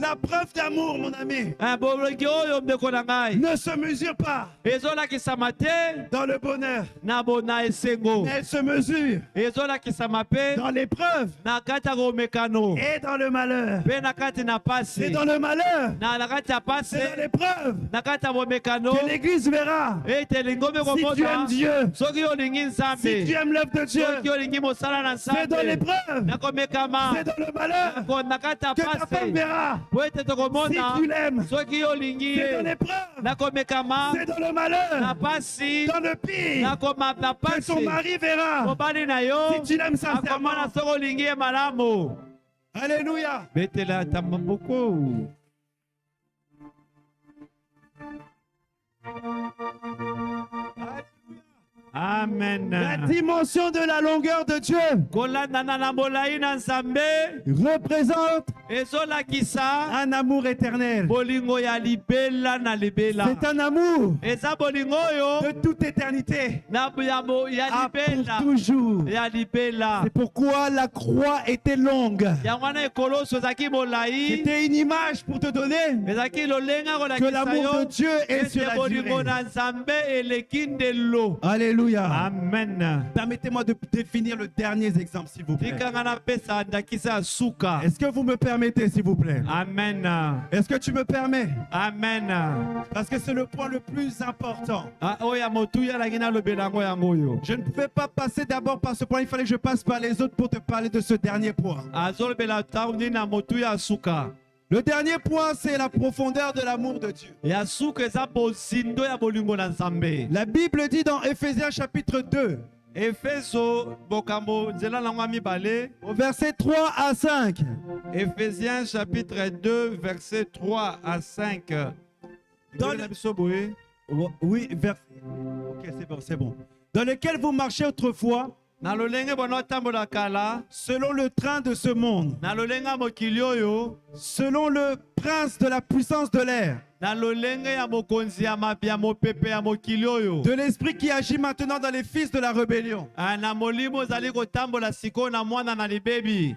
La preuve d'amour, mon ami, Bolongi oyo ndeko na ngai. ne se mesure pas Ezolakisama te dans le bonheur, na bona esengo. mais elle se mesure Ezolakisama pe dans l'épreuve na kati ya komekano. et dans le malheur. Pe na kati na C'est pasi. dans le malheur, Na kati ya pasi. c'est dans l'épreuve Na kati ya bomekano. que l'Église verra Ete lingombe si tu aimes komona. Dieu, Soki olingi si tu Nzambe. aimes l'œuvre de Dieu. Soki olingi mosala na C'est dans Nzambe. l'épreuve, Na komekama. c'est dans le malheur Na kati ya que ta femme pasi. verra Po ete si tokomona. tu l'aimes. Soki olingi C'est dans ye. l'épreuve, Na komekama. c'est dans le Na malheur, pasi. dans le pire, Na que pasi. ton mari verra Mobali na yo. si tu l'aimes Akomana sincèrement. soki olingi ye malamu. Alléluia. Betela tamba moko. Amen. La dimension de la longueur de Dieu Kolandana na molai na Nzambe représente ezolakisa un amour éternel. bolingo ya libela na libela. C'est un amour Eza bolingo oyo de toute éternité, na ya à libela. pour toujours. Ya libela. C'est pourquoi la croix était longue. Yango wana ekoloso ezaki molai. C'était une image pour te donner Ezaki lolenga que kolakisa l'amour de yo. Dieu est sur Ete la bolingo durée. na Nzambe eleki ndelo. Alléluia. Amen. Permettez-moi de définir le dernier exemple, s'il vous plaît. Tikanga na pesa ndakisa suka. Est-ce que vous me permettez, s'il vous plaît? Amen. Est-ce que tu me permets? Amen. Parce que c'est le point le plus important. Oya motuya la gina lobelango yango yo. Je ne pouvais pas passer d'abord par ce point, il fallait que je passe par les autres pour te parler de ce dernier point. Azolobela tauni na motuya suka. Le dernier point, c'est la profondeur de l'amour de Dieu. Ya suka eza bozindo ya bolingo na Nzambe. La Bible dit dans Éphésiens chapitre 2, Efeso bokambo nzela nango mibale. au verset 3 à 5. Éphésiens chapitre 2 verset 3 à 5. Dans le- Oui, ok, c'est bon. Dans lequel vous marchez autrefois, Na lolenge bono tambola kala. selon le train de ce monde, Na lolenga mokili oyo. selon le prince de la puissance de l'air, Na lolenge ya mokonzi ya mapia mopepe ya mokili oyo. de l'esprit qui agit maintenant dans les fils de la rébellion. Na molimo ozali kotambola siko na mwana na libebi.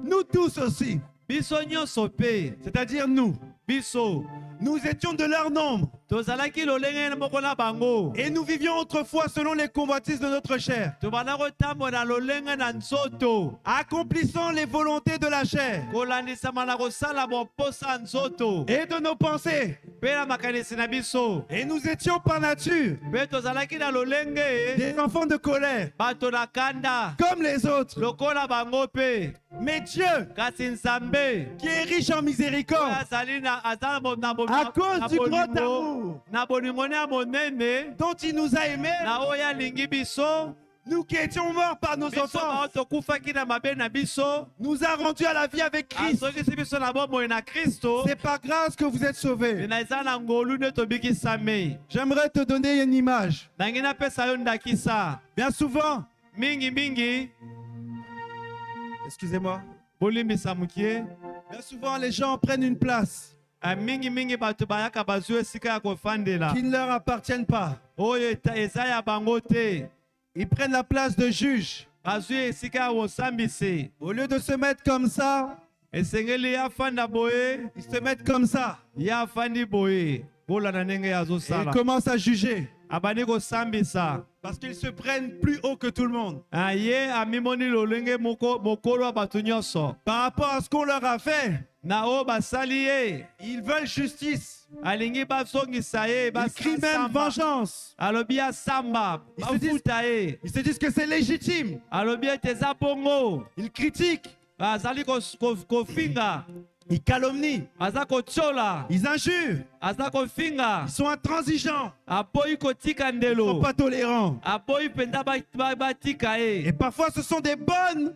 Nous tous aussi, Biso nyonso pe. c'est-à-dire nous, Biso. nous étions de leur nombre Tozalaki lolenge moko na bango. et nous vivions autrefois selon les convoitises de notre chair, Tobanda kotambola lolenge na nzoto. accomplissant les volontés de la chair Kolandisama na kosala boposa nzoto. et de nos pensées. Pe na makanisi na biso. Et nous étions par nature Pe tozalaki na lolenge. des enfants de colère, Bato na kanda. comme les autres. Lokola bango pe. Mais Dieu, Kasi Nzambe. qui est riche en miséricorde, Azali na azala à cause du grand amour na bolingo ne ya monene. dont il nous a aimés, Na oyo alingi biso. nous qui étions morts par nos Biso bao offenses, tokufaki na mabe na biso. nous a rendus à la vie avec Christ. Azokisi biso na bomoi na Kristo. C'est par grâce que vous êtes sauvés. Na eza na ngolu nde tobikisami. J'aimerais te donner une image. Nangi napesa yo ndakisa. Bien souvent, Mingi excusez-moi, bolimbisa mokie. bien souvent les gens prennent une place Mingi bato bayaka bazwi esika ya kofandela. qui ne leur appartiennent pas. Oyo eza ya bango te. Ils prennent la place de juge. Bazwi esika ya kosambisi. Au lieu de se mettre comme ça, Esengeli ya fanda boye. ils se mettent comme ça. Ya fandi boye. Bolanda ndenge Et azosala. ils commencent à juger. Abandi kosambisa. Parce qu'ils se prennent plus haut que tout le monde. Ye amimoni lolenge mokolo ya bato nyonso. Par rapport à ce qu'on leur a fait, Na oyo basali ye. ils veulent justice. Alingi basongisa ye. Ils crient même vengeance. Alobi asamba. Ils se disent- Bafuta ye. Ils se disent que c'est légitime. Alobi ete eza bongo. Ils critiquent. Azali kofinga. Ils calomnient. Aza kotiola. Ils injurent. Aza kofinga. Ils sont intransigeants. Aboyi kotika Ils ne ndelo. sont pas tolérants. Aboyi penda batika ye. Et parfois, ce sont des bonnes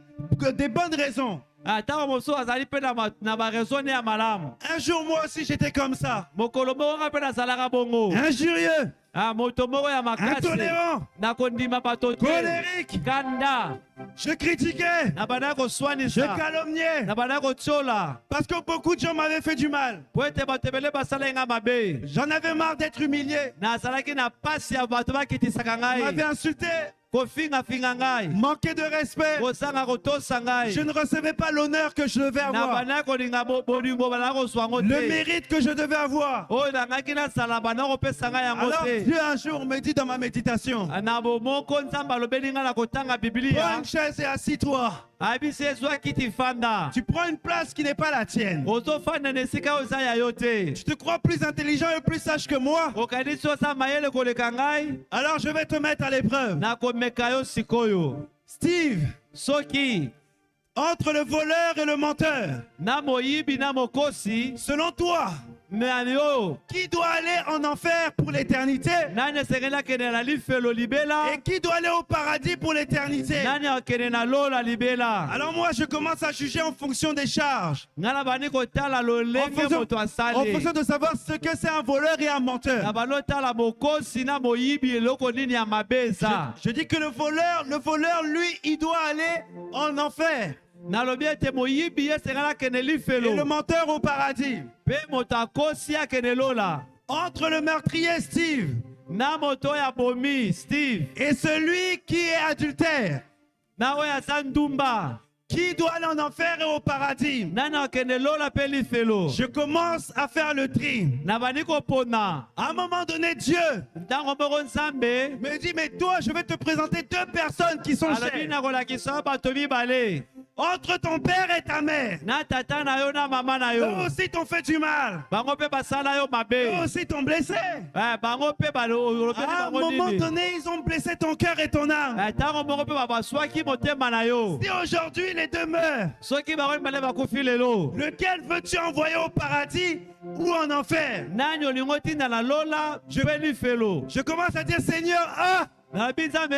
raisons. Ntango mosusu azali mpe na baraison ne ya malamu. Un jour, moi aussi, j'étais comme ça. Mokolo moko nga mpe nazalaka bongo. Injurieux, Moto moko ya makasi. intolérant, Nakondima bato te. colérique. Kanda. Je critiquais. Nabanda Je koswanisa. calomniais. Nabanda kotiola. Parce que beaucoup de gens m'avaient fait du mal. Po ete bato ebele basala nga mabe. J'en avais marre d'être humilié. Nazalaki na pasi ya bato bakitisaka On m'avait ngai. insulté. kofingafinga ngai, manquer de respect. kosanga kotosa ngai, Je ne recevais pas l'honneur que je devais na avoir, bana kolinga bolingo bana kozwa yango le te, mérite que je devais avoir. oyo nangaki nasala bana kopesa ngai yango Alors te. Dieu un jour me dit dans ma méditation, Na bomoko nzambe alobeli ngai na kotanga prends Biblia, une chaise et assis-toi. ayebisi ezwa kiti fanda, Tu prends une place qui n'est pas la tienne. ozofanda na esika oyo eza ya yo te, Tu te crois plus intelligent et plus sage que moi. okanisi oza mayele koleka ngai, Alors je vais te mettre à l'épreuve. nakomeka yo sikoyo. Steve, Soki entre le voleur et le menteur, na moyibi na mokosi, selon toi, me yo qui doit aller en enfer pour l'éternité nani esengeli akende na lifelo libela, et qui doit aller au paradis pour l'éternité? nani akende na lola libela. Alors moi, je commence à juger en fonction des charges, Ngai na bani kotala lolenge moto en asali, fonction de savoir ce que c'est un voleur et un na menteur. bani otala mokosi na moyibi eloko nini ya mabe eza. Je dis que le voleur, lui, il doit aller en enfer Nalobi ete moyibi ye esengeli akende et le lifelo, menteur au paradis. mpe moto akosi akende lola. Entre le meurtrier Steve Na moto ya bomi Steve, et celui qui est adultère, na oyo aza ndumba, qui doit aller en enfer et au paradis? nani akende lola mpe lifelo. Je commence à faire le tri. Na bani kopona, À un moment donné, Dieu ntango moko nzambe me dit, mais toi, je vais te présenter deux personnes qui sont alobi chères. na kolakisa bato mibale, Entre ton père et ta mère. na tata na yo na mama na yo, Eux aussi t'ont fait du mal. bango mpe basala yo mabe, Eux aussi t'ont blessé. bango mpe olobeli À un bango moment nini, donné, ils ont blessé ton cœur et ton âme. ntango moko mpe babaswaki motema na yo. Si aujourd'hui les deux meurent, Soki bango mibale bakufi lelo, lequel veux-tu envoyer au paradis ou en enfer? nani olingi otinda na lola mpe lifelo? Je commence à dire, Seigneur, Nalobi nzambe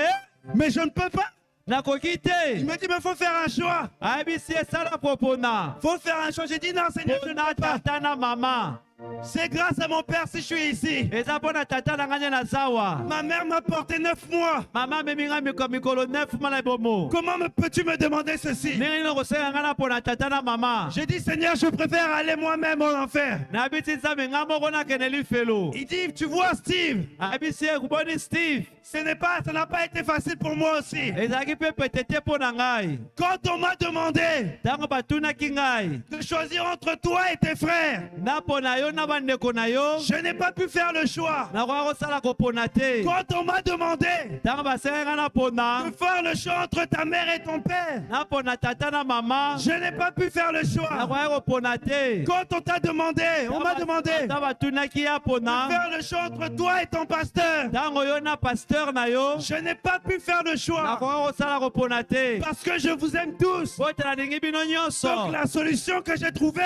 mais je ne peux pas. nakoki Il te, me dit, mais il faut faire un choix. ayebisi esala popona Il faut faire un choix. J'ai dit, non, Seigneur, je ne mpona peux pas. tata na mama, C'est grâce à mon père si je suis ici. eza mpona tata na ngai nde nazawa. Ma mère m'a porté 9 mois. Mama amemi ngai mikolo 9 mois na bomo. Comment peux-tu me demander ceci? Ndenge nini okosenga ngai na mpona tata na mama? J'ai dit, Seigneur, je préfère aller moi-même en enfer. Nayebisi nzambe ngai moko nakende lifelo. Il dit, tu vois, Steve, Ayebisi ye kuboni Steve, ça n'a pas été facile pour moi aussi. ezalaki mpe pete te mpo na ngai. Quand on m'a demandé Ntango batunaki ngai de choisir entre toi et tes frères, na mpona yo na bandeko na yo, je n'ai pas pu faire le choix. nakoka kosala kopona te. Quand on m'a demandé Ntango basengai ngai na mpona de faire le choix entre ta mère et ton père, na mpona tata na mama, je n'ai pas pu faire le choix. nakoka kopona te. Quand on t'a demandé, on m'a demandé Ntango batunaki ya de mpona faire le choix entre toi et ton pasteur, ntango yo na pasteur na yo, je n'ai pas pu faire le choix. nakoka kosala kopona te. Parce que je vous aime tous. Po ete nalingi bino nyonso. Donc la solution que j'ai trouvée,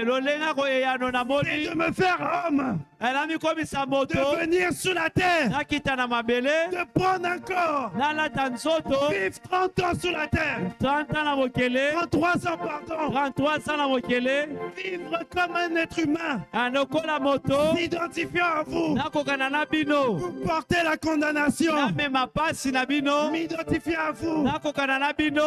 Lolenga koyeyano na c'est moni de me faire homme, elamikomisa moto de venir sur la terre, nakita na mabele de prendre un corps, nalata nzoto vivre 30 ans sur la terre, 30 ans na mokele 33 ans, pardon, 33 ans na mokele vivre comme un être humain, lokola moto s'identifiant à vous, nakokana na bino vous portez la condamnation, namema pasi na bino m'identifier à vous, nakokana na bino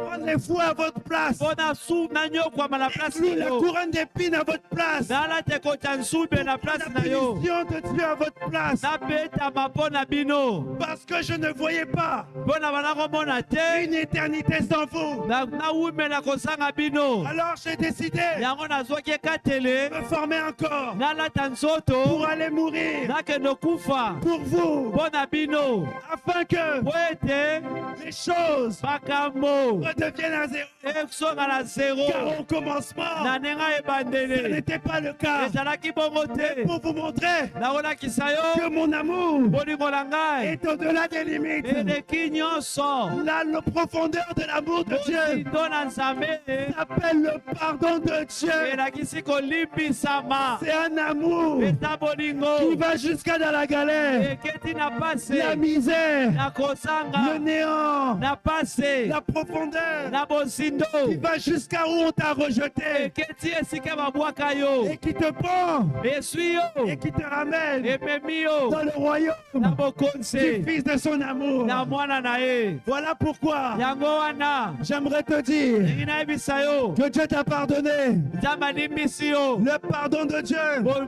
prendre les fouets à votre place, mpo na su nanyokwama na place clouer na la yo couronne d'épines à votre place, nalata ekota nsube na place la na yo punition de Dieu à votre place, nabetama mpo na bino parce que je ne voyais pas mpo na bana komona te une éternité sans vous. nawumela kosanga bino. Alors j'ai décidé Yango nazwaki ekatele de me former encore nalata nzoto pour aller mourir nakende kufa pour vous, mpo na bino afin que mpo ete les choses makambo redeviennent à zéro. esonga na zero Car au commencement, na ndenge ce ebandele n'était pas le cas. ezalaki bongo te. Pour vous montrer nakolakisa que yo mon amour bolingo na ngai est au-delà des limites. eleki nyonso La profondeur de l'amour de Dieu bozindo na nzambe s'appelle le pardon de Dieu. elakisi kolimbisama. C'est un amour eza qui bolingo va jusqu'à dans la galère, eketi na pase la misère, na le kosanga néant, na pase la profondeur na bozindo qui va jusqu'à où on t'a rejeté eketi esika babwaka yo et qui te prend eswi yo et qui te ramène ememi yo dans le royaume na du bokonzi Fils de son amour. na mwana na ye. Voilà pourquoi Yango wana j'aimerais te dire ndenge nayebisa yo que Dieu t'a pardonné. nzambe alimbisi yo Le pardon de Dieu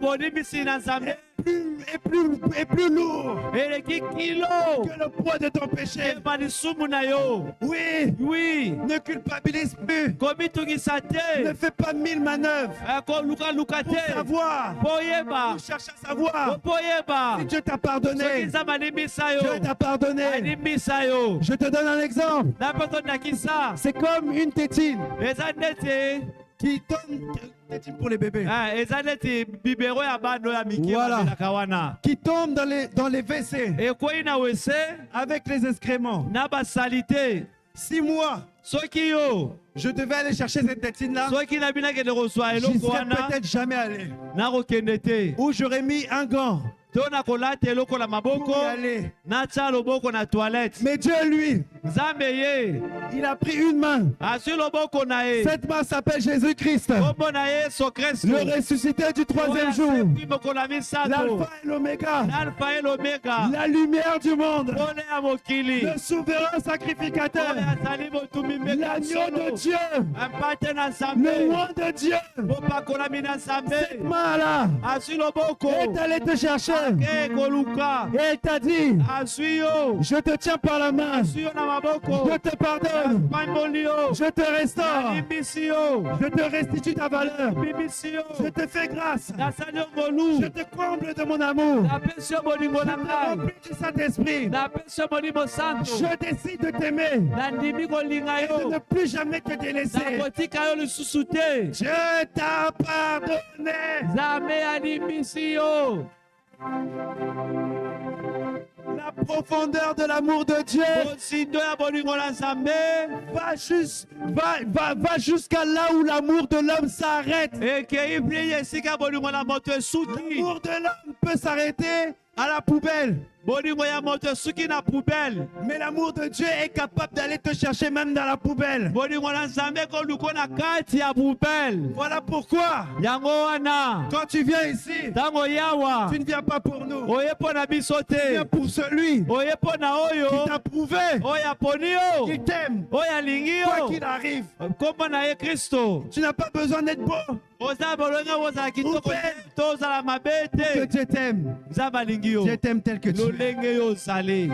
bolimbisi na nzambe est est plus lourd eleki kilo que le poids de ton péché. eba lisumu na yo. Oui, Oui, ne culpabilise plus. komitungisa te, Ne fais pas mille manœuvres kolukaluka pour te, savoir, po yeba, pour chercher à savoir po yeba. si Dieu t'a Soki pardonné. nzambe alimbisa yo, Dieu t'a pardonné. alimbisa yo. Je te donne un exemple. Na mpe tondakisa, C'est comme une tétine eza neti qui donne tétine pour les bébés, eza neti bibero ya bana ya mike Voilà. babelaka wana qui tombe dans les WC ekwei na wese avec les excréments. na basali te. Si moi, Soki yo je devais aller chercher cette tétine-là, soki na bino akende kozwa j'y eloko serais wana peut-être jamais allé. nakokende te, Ou j'aurais mis un gant to nakolata eloko na pour maboko y aller. natya loboko na toilette. Mais Dieu, lui, Nzambe ye il a pris une main. azwi loboko na ye, Cette main s'appelle Jésus-Christ, kombo na Yesu Kristo, le ressuscité du troisième jour, mokolo na misato, l'alpha et l'oméga, alpha et l'omega, la lumière du monde, pole ya mokili, le souverain sacrificateur, oyo azali motumi mbeka l'agneau de solo, Dieu, mpate na le Nzambe, roi de Dieu. mopakolami na Cette Nzambe, main-là azwi loboko est allée te chercher ke koluka, et elle t'a dit, azwi yo, je te tiens par la main, azwi yo na maboko, je te pardonne, pamboli yo, je te restaure, alimbisi yo, je te restitue ta valeur, bimisi yo, je te fais grâce, nasali yo ngolu, je te comble de mon amour, napesi yo bolingo je na te ngai, remplis du Saint-Esprit. napesi yo molimo santo, Je décide de t'aimer nandimi kolinga et de yo, ne plus jamais te délaisser. nakotika yo lisusu te. Dieu t'a pardonné. Nzambe alimbisi yo, La profondeur de l'amour de Dieu mosindo ya bolingo na Nzambe va jusqu'à là où l'amour de l'homme s'arrête. ekei pli esika bolingo na moto esuki, L'amour de l'homme peut s'arrêter à la poubelle. bolingo ya moto esuki na poubelle, Mais l'amour de Dieu est capable d'aller te chercher même dans la poubelle. bolingo na Nzambe koluka na kati ya poubelle. Voilà pourquoi, Yango wana quand tu viens ici, ntango yawa tu ne viens pas pour nous. oye mpo na biso Tu viens te, pour celui oye mpo na qui oyo t'a prouvé oyo aponi yo, qu'il t'aime. oyo alingi Quoi yo, qu'il arrive, kombo na ye Kristo. tu n'as pas besoin d'être beau Ozala bolonge bozala kitoko Upe. to ozala mabe que te, Dieu t'aime. Nzambe alingi yo Dieu t'aime tel que tu es. lolenge yo ozali.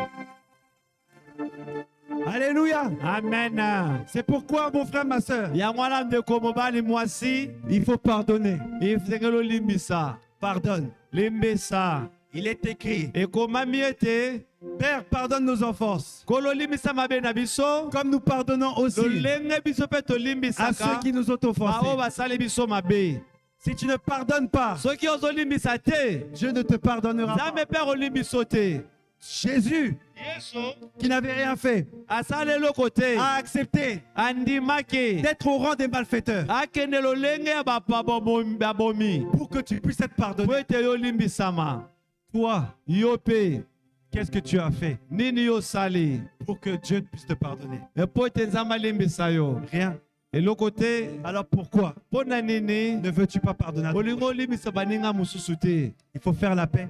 Alléluia. Amen. C'est pourquoi, mon frère, ma soeur, Yango wana ndeko mobali mwasi il faut pardonner. ifengeli olimbisa, Pardonne. limbisa. Il est écrit, Ekomami ete Père, pardonne nos offenses, kolo olimbisa mabe na biso, comme nous pardonnons aussi lolenge biso mpe à ceux tolimbisaka qui nous ont bao offensés. basali biso mabe. Si tu ne pardonnes pas, Soki ozolimbisa te, Dieu ne te pardonnera pas. Nzambe mpe akolimbiso te. Jésus, Yesu qui n'avait rien fait, asali eloko te, a accepté andimaki d'être au rang des malfaiteurs akende lolenge ya babomi pour que tu puisses être po pardonné. ete yo olimbisama. Toi, Yo mpe qu'est-ce que tu as fait nini yo osali pour que Dieu puisse te pardonner? po ete Nzambe alimbisa yo? Rien. Eloko te. Alors pourquoi Mpo na nini ne veux-tu pas pardonner à ton olingi prochain? olimbisa baninga mosusu te? Il faut faire la paix.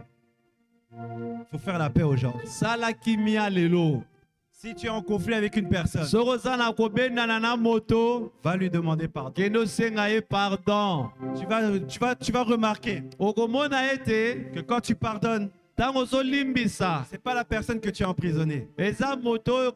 Il faut faire la paix aujourd'hui. Sala kimia lelo. Si tu es en conflit avec une personne, Soki oza na kobendana na moto, va lui demander pardon. kende osenga ye pardon. Tu vas remarquer Okomona ete que quand tu pardonnes, ntango ozolimbisa, c'est pas la personne que tu as emprisonnée, eza moto oyo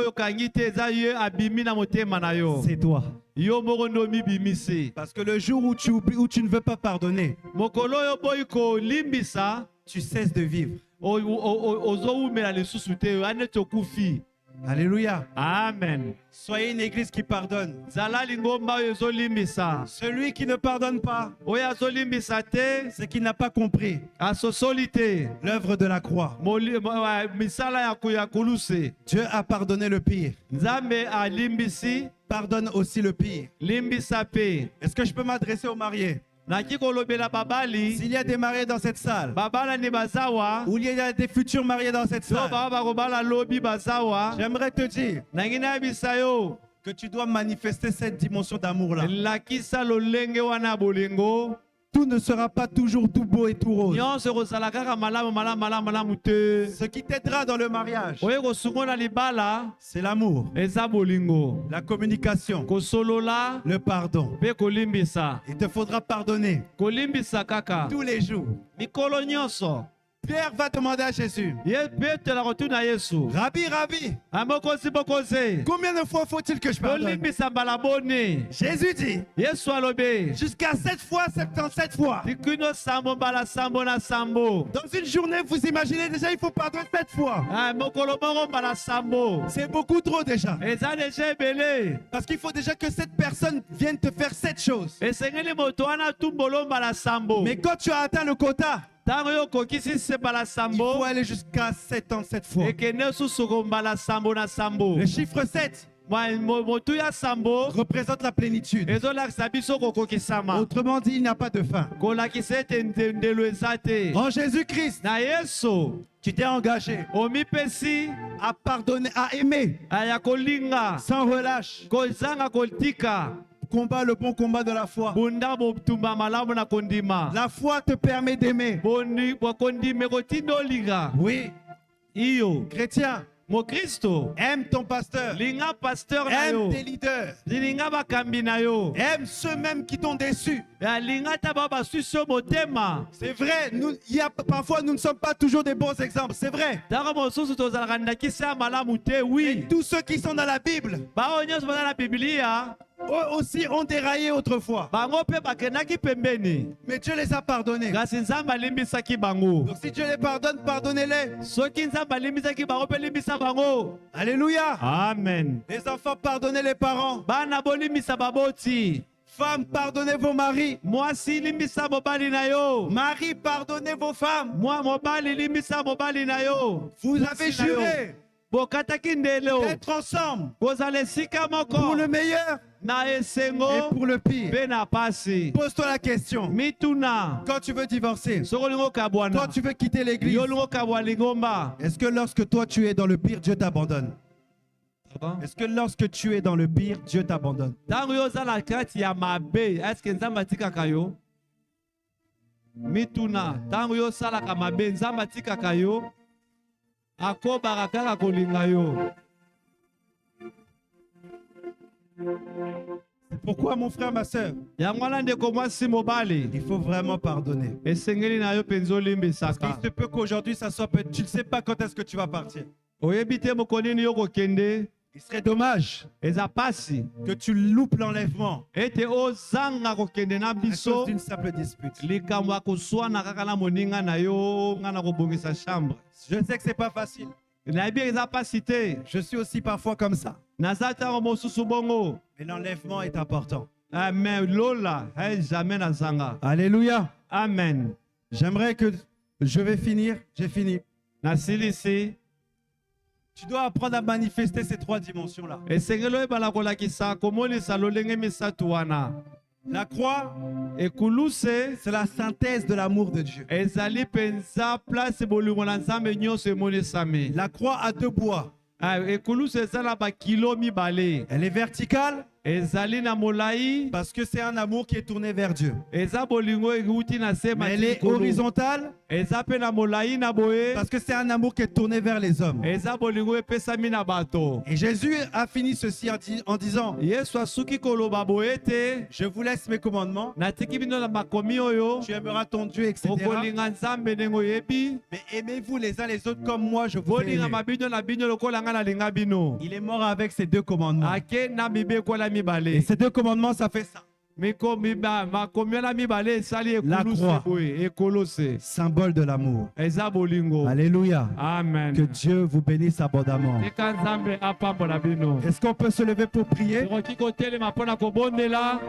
okangi te, eza ye abimi na motema na yo. c'est toi. Yo moko nde omibimisi. Parce que le jour où tu oublies, où tu ne veux pas pardonner, Mokolo oyo boyi kolimbisa, tu cesses de vivre. ozowumela lisusu te, aneti okufi. Alléluia. Amen. Soyez une église qui pardonne. Zala lingomba oyo ezolimbisa. Celui qui ne pardonne pas, Oyo azolimbisa te, c'est qu'il n'a pas compris asosoli te. l'œuvre de la croix. Misala ya koluse. Dieu a pardonné le pire. Nzambe alimbisi, Pardonne aussi le pire. limbisa pe. Est-ce que je peux m'adresser aux mariés? Naki kolobela babali, S'il y a des mariés dans cette salle, babala ni bazawa, ou il y a des futurs mariés dans cette so salle, baba kobala lobi bazawa, j'aimerais te dire nangina bisayo, que tu dois manifester cette dimension d'amour-là. lakisa lolenge wana bolingo, tout ne sera pas toujours tout beau et tout rose. nyonso ekozala kaka malamu malamu malamu malamu te. Ce qui t'aidera dans le mariage, oyo kosungola libala c'est l'amour, eza bolingo, la communication, kosolola le pardon. mpe kolimbisa. Il te faudra pardonner Kolimbisa kaka tous les jours. mikolo nyonso. Pierre va demander à Jésus, Ye petela kotuna Yesu, Rabbi, Rabbi, amokozi bokoze combien de fois faut-il que je pardonne? kolimbisa mbala boni. Jésus dit, Yesu alobi jusqu'à 7 fois, 77 fois. tikino sambo mbala sambo na sambo. Dans une journée, vous imaginez déjà, il faut pardonner 7 fois. Mokolo moko mbala sambo C'est beaucoup trop déjà. eza deja ebele. Parce qu'il faut déjà que cette personne vienne te faire 7 choses. Esengeli moto wana tumbolo mbala sambo. Mais quand tu as atteint le quota, Ntango yo okokisi se mbala il sambo faut aller jusqu'à 77 fois. ekende susu ko mbala sambo na sambo. Le chiffre 7 Motu ya sambo représente la plénitude. ezolakisa biso kokokisama. Autrement dit, il n'y a pas de fin. kolakisa ete ndelo eza te. En Jésus-Christ, Na Yesu tu t'es engagé omipesi à pardonner, à aimer ya kolinga sans relâche. kozanga kotika Combat le bon combat de la foi. bunda botumba malamu na kondima. La foi te permet d'aimer. Kondima kotinda olinga. Oui, Iyo chrétien, mokristo aime ton pasteur. linga pasteur na yo, Aime tes leaders. linga bakambi na yo, Aime ceux-mêmes qui t'ont déçu. linga ta ba basusi yo motema. C'est vrai, parfois nous ne sommes pas toujours des bons exemples. C'est vrai. Ntango mosusu tozalaka ndakisa ya malamu te. Et Oui, tous ceux qui sont dans la Bible bao nyonso baza na biblia eux aussi ont déraillé autrefois. bango mpe bakendaki pembeni, Mais Dieu les a pardonnés. kasi nzambe alimbisaki bango. Donc si Dieu les pardonne, pardonnez-les. Soki nzambe alimbisaki bango mpe limbisa bango. Alléluia. Amen. Les enfants, pardonnez les parents. Bana bolimbisa baboti. Femmes, pardonnez vos maris. Mwasi limbisa mobali na yo. Maris, pardonnez vos femmes. Mobali limbisa mobali na yo. Vous Mwasi avez na yo. juré Bokataki ndelo d'être ensemble kozala esika pour moko le meilleur na esengo et pour le pire. mpe na pasi. Pose-toi la question. Mituna Quand tu veux divorcer, soko olingi okabwana, quand tu veux quitter l'église, yo olingi okabwa lingomba. est-ce que lorsque toi tu es dans le pire, Dieu t'abandonne? Est-ce que lorsque tu es dans le pire, Dieu t'abandonne? Ntango yo oza na kati ya mabe, eske nzambe atikaka yo? Mituna ntango yo osalaka mabe, nzambe atikaka yo? Akobaka kaka kolinga yo. C'est pourquoi, mon frère, ma soeur, Yango wana ndeko mwasi mobali il faut vraiment pardonner. esengeli na yo mpenza Parce olimbisaka. qu'il se peut qu'aujourd'hui, ça soit peut-être, tu ne sais pas quand est-ce que tu vas partir. Oyebi te moko nini yo kokende, Il serait dommage eza pasi que tu loupes l'enlèvement ete ozanga kokende na à biso cause d'une simple dispute. likambo ya koswana kaka na moninga na yo nga na kobongisa chambre. Je sais que c'est pas facile. Nayebi eza pasi te, Je suis aussi parfois comme ça. naza ntango mosusu bongo. Mais l'enlèvement est important. Amen. Lola jamais nazanga. Alléluia. Amen. J'aimerais que je vais finir. J'ai fini. Nasilisi Tu dois apprendre à manifester ces 3 dimensions-là. esengeli oyebala kolakisa komonisa lolenge misatu wana. La croix, Ekuluse c'est la synthèse de l'amour de Dieu. ezali penza place bolingo na nzambe nyonso emonisami. La croix a 2 bois. Ekuluse eza na bakilo mibale. Elle est verticale Ezali na molai, parce que c'est un amour qui est tourné vers Dieu. eza bolingo euti na se Mais elle est matiki kolo. horizontale Eza pe na molai na boye, parce que c'est un amour qui est tourné vers les hommes. eza bolingo epesami na bato. Et Jésus a fini ceci en disant, Yesu asuki koloba boye te, je vous laisse mes commandements, natiki bino na makomi oyo, tu aimeras ton Dieu, etc. okolinga nzambe ndenge oyebi, Mais aimez-vous les uns les autres comme moi je vous ai bolinga aimé. mabino na bino lokola nga nalinga bino. Il est mort avec ces 2 commandements. Ake na mibekola Et mibale. ces 2 commandements, ça fait ça. Makomi wana mibale esali La ekuluse croix. boye, ekolose. Symbole de l'amour. Eza bolingo. Alléluia. Amen. Que Dieu vous bénisse abondamment. Tika nzambe apambola bino. Est-ce qu'on peut se lever pour prier? Tokoki kotelema mpona kobondela.